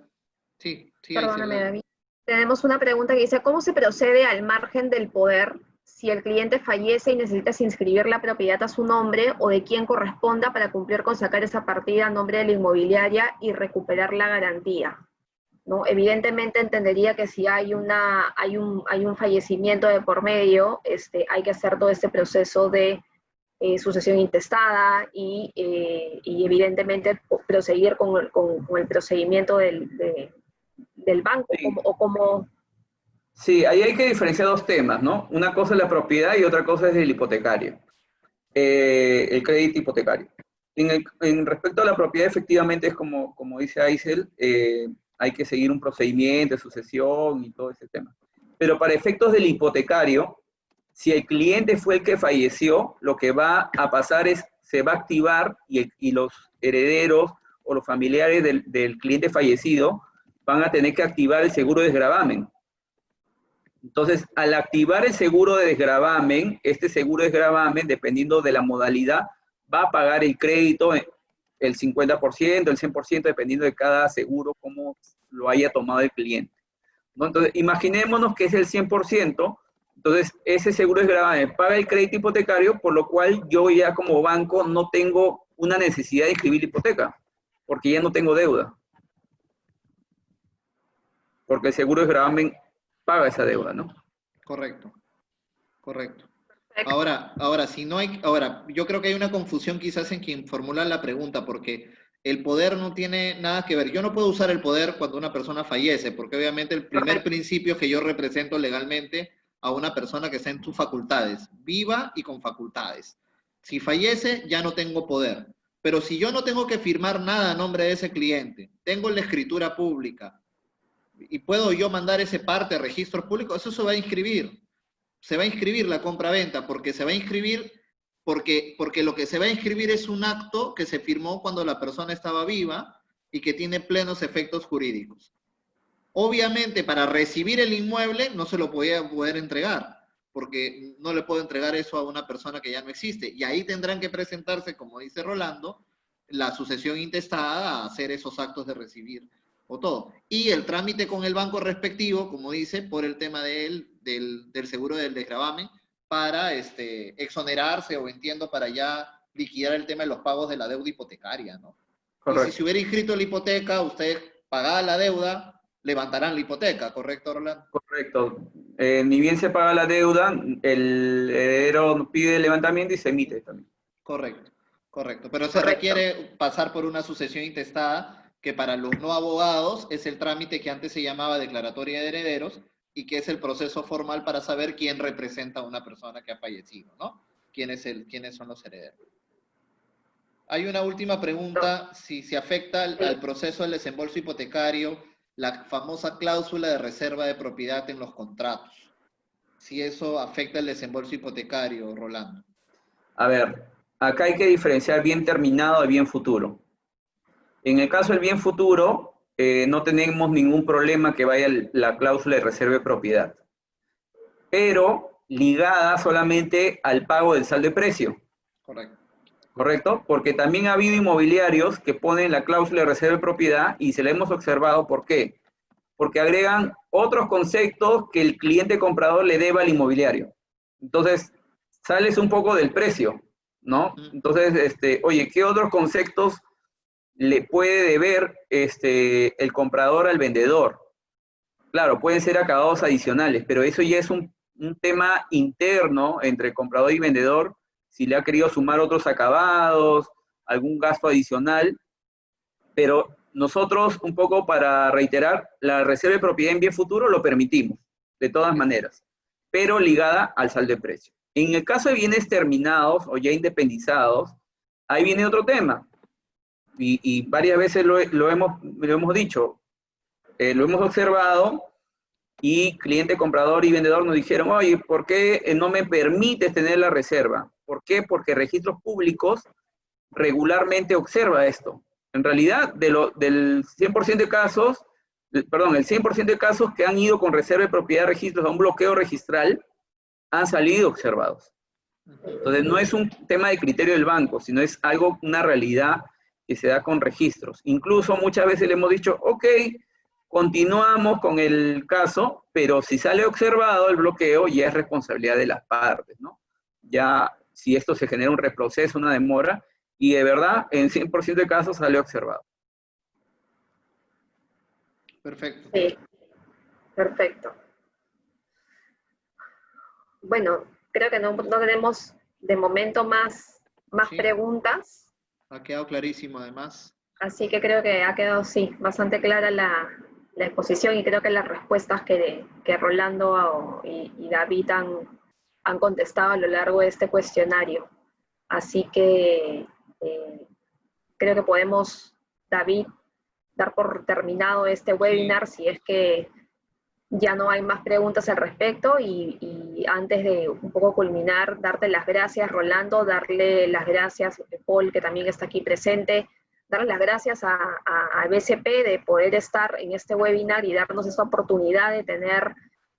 sí, Perdóname, Aisel. David. Tenemos una pregunta que dice, ¿cómo se procede al margen del poder si el cliente fallece y necesitas inscribir la propiedad a su nombre o de quien corresponda para cumplir con sacar esa partida a nombre de la inmobiliaria y recuperar la garantía? ¿No? Evidentemente entendería que si hay un fallecimiento de por medio, hay que hacer todo este proceso de sucesión intestada y evidentemente proseguir con el procedimiento del banco, Sí. como... Sí, ahí hay que diferenciar dos temas, ¿no? Una cosa es la propiedad y otra cosa es el hipotecario, el crédito hipotecario. En respecto a la propiedad, efectivamente es como dice Aisel, hay que seguir un procedimiento de sucesión y todo ese tema. Pero para efectos del hipotecario, si el cliente fue el que falleció, lo que va a pasar es, se va a activar y los herederos o los familiares del cliente fallecido van a tener que activar el seguro de desgravamen. Entonces, al activar el seguro de desgravamen, este seguro de desgravamen, dependiendo de la modalidad, va a pagar el crédito el 50%, el 100%, dependiendo de cada seguro, cómo lo haya tomado el cliente, ¿no? Entonces, imaginémonos que es el 100%, entonces ese seguro de desgravamen paga el crédito hipotecario, por lo cual yo ya como banco no tengo una necesidad de inscribir la hipoteca, porque ya no tengo deuda. Porque el seguro de desgravamen paga esa deuda, ¿no? Correcto, correcto. Ahora, si no hay, ahora, yo creo que hay una confusión quizás en quien formula la pregunta, porque el poder no tiene nada que ver. Yo no puedo usar el poder cuando una persona fallece, porque obviamente el primer principio es que yo represento legalmente a una persona que está en sus facultades, viva y con facultades. Si fallece, ya no tengo poder. Pero si yo no tengo que firmar nada a nombre de ese cliente, tengo la escritura pública y puedo yo mandar ese parte a registros públicos, eso se va a inscribir. Se va a inscribir la compra-venta, porque se va a inscribir, porque lo que se va a inscribir es un acto que se firmó cuando la persona estaba viva y que tiene plenos efectos jurídicos. Obviamente, para recibir el inmueble no se lo voy a poder entregar, porque no le puedo entregar eso a una persona que ya no existe. Y ahí tendrán que presentarse, como dice Rolando, la sucesión intestada a hacer esos actos de recibir o todo. Y el trámite con el banco respectivo, como dice, por el tema del seguro del desgravamen, para exonerarse o entiendo para ya liquidar el tema de los pagos de la deuda hipotecaria, ¿no? Correcto. Y si se hubiera inscrito la hipoteca, usted pagaba la deuda, levantarán la hipoteca, ¿correcto, Rolando? Correcto. Ni bien se paga la deuda, el heredero pide el levantamiento y se emite también. Correcto, correcto. Pero se requiere pasar por una sucesión intestada, que para los no abogados es el trámite que antes se llamaba declaratoria de herederos y que es el proceso formal para saber quién representa a una persona que ha fallecido, ¿no? ¿Quiénes son los herederos? Hay una última pregunta, si se afecta al proceso del desembolso hipotecario la famosa cláusula de reserva de propiedad en los contratos. Si eso afecta el desembolso hipotecario, Rolando. A ver, acá hay que diferenciar bien terminado de bien futuro. En el caso del bien futuro, no tenemos ningún problema que vaya la cláusula de reserva de propiedad, pero ligada solamente al pago del saldo de precio. Correcto. ¿Correcto? Porque también ha habido inmobiliarios que ponen la cláusula de reserva de propiedad y se la hemos observado. ¿Por qué? Porque agregan otros conceptos que el cliente comprador le deba al inmobiliario. Entonces, sales un poco del precio, ¿no? Entonces, oye, ¿qué otros conceptos le puede deber el comprador al vendedor? Claro, pueden ser acabados adicionales, pero eso ya es un tema interno entre comprador y vendedor, si le ha querido sumar otros acabados, algún gasto adicional, pero nosotros, un poco para reiterar, la reserva de propiedad en bien futuro lo permitimos, de todas maneras, pero ligada al saldo de precio. En el caso de bienes terminados o ya independizados, ahí viene otro tema, y varias veces lo hemos dicho, lo hemos observado, y cliente, comprador y vendedor nos dijeron, oye, ¿por qué no me permites tener la reserva? ¿Por qué? Porque registros públicos regularmente observa esto. En realidad, del 100% de casos, perdón, el 100% de casos que han ido con reserva de propiedad de registros a un bloqueo registral, han salido observados. Entonces, no es un tema de criterio del banco, sino es algo, una realidad que se da con registros. Incluso muchas veces le hemos dicho, ok, continuamos con el caso, pero si sale observado el bloqueo, ya es responsabilidad de las partes, ¿no? Ya, si esto se genera un reproceso, una demora, y de verdad, en 100% de casos sale observado. Perfecto. Sí, perfecto. Bueno, creo que no tenemos de momento más Sí. preguntas, Ha quedado clarísimo, además. así que creo que ha quedado, sí, bastante clara la exposición, y creo que las respuestas que Rolando y David han contestado a lo largo de este cuestionario. Así que creo que podemos, David, dar por terminado este webinar, si es que ya no hay más preguntas al respecto, y antes de un poco culminar, darte las gracias, Rolando, darle las gracias a Paul, que también está aquí presente, darle las gracias a BCP de poder estar en este webinar y darnos esta oportunidad de tener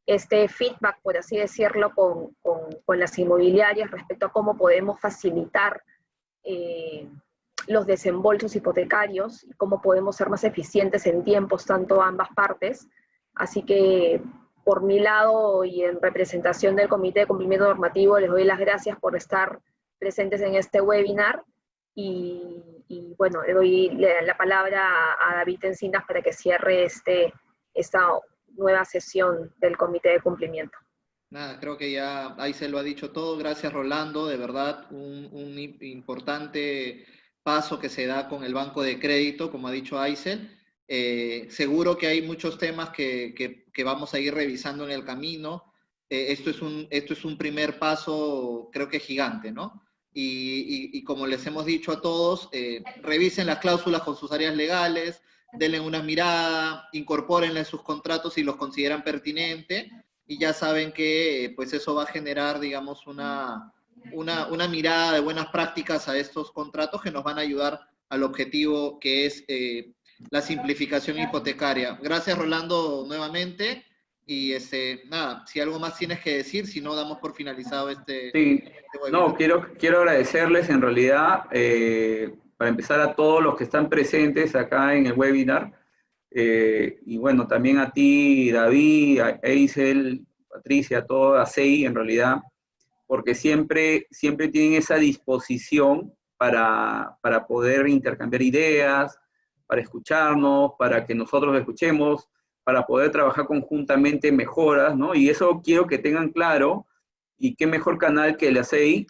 este feedback, por así decirlo, con las inmobiliarias respecto a cómo podemos facilitar los desembolsos hipotecarios y cómo podemos ser más eficientes en tiempos, tanto ambas partes. Así que, por mi lado y en representación del Comité de Cumplimiento Normativo, les doy las gracias por estar presentes en este webinar, y bueno, le doy la palabra a David Encinas para que cierre esta nueva sesión del Comité de Cumplimiento. Nada, creo que ya ahí se lo ha dicho todo. Gracias, Rolando. De verdad, un importante paso que se da con el banco de crédito, como ha dicho Aysel. Seguro que hay muchos temas que vamos a ir revisando en el camino. Esto es un primer paso, creo que gigante, ¿no? Y como les hemos dicho a todos, revisen las cláusulas con sus áreas legales, denle una mirada, incorpórenla en sus contratos si los consideran pertinentes, y ya saben que pues eso va a generar, digamos, una mirada de buenas prácticas a estos contratos que nos van a ayudar al objetivo que es la simplificación hipotecaria. Gracias, Rolando, nuevamente. Y nada, si algo más tienes que decir, si no, damos por finalizado Sí, no, quiero agradecerles en realidad, para empezar, a todos los que están presentes acá en el webinar, y bueno, también a ti, David, a Eisel, Patricia, a toda CEI en realidad, porque siempre tienen esa disposición para poder intercambiar ideas, para escucharnos, para que nosotros escuchemos, para poder trabajar conjuntamente mejoras, ¿no? Y eso quiero que tengan claro, y qué mejor canal que la CEI,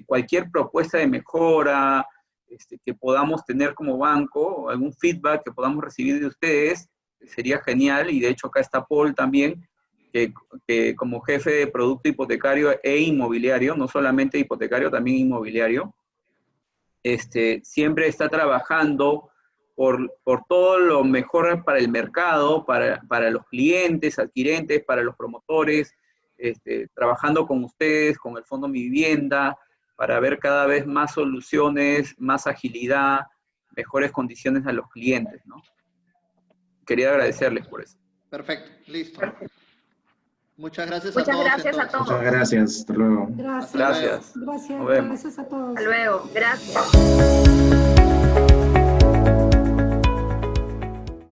cualquier propuesta de mejora que podamos tener como banco, algún feedback que podamos recibir de ustedes, sería genial. Y de hecho acá está Paul también, que como jefe de producto hipotecario e inmobiliario, no solamente hipotecario, también inmobiliario, siempre está trabajando por todo lo mejor para el mercado, para los clientes, adquirentes, para los promotores, trabajando con ustedes, con el Fondo Mi Vivienda, para ver cada vez más soluciones, más agilidad, mejores condiciones a los clientes, ¿no? Quería agradecerles por eso. Perfecto, listo. Muchas gracias a todos. Muchas gracias a todos. Muchas gracias. Hasta luego. Gracias. Gracias Nos vemos. a todos. Hasta luego. Gracias.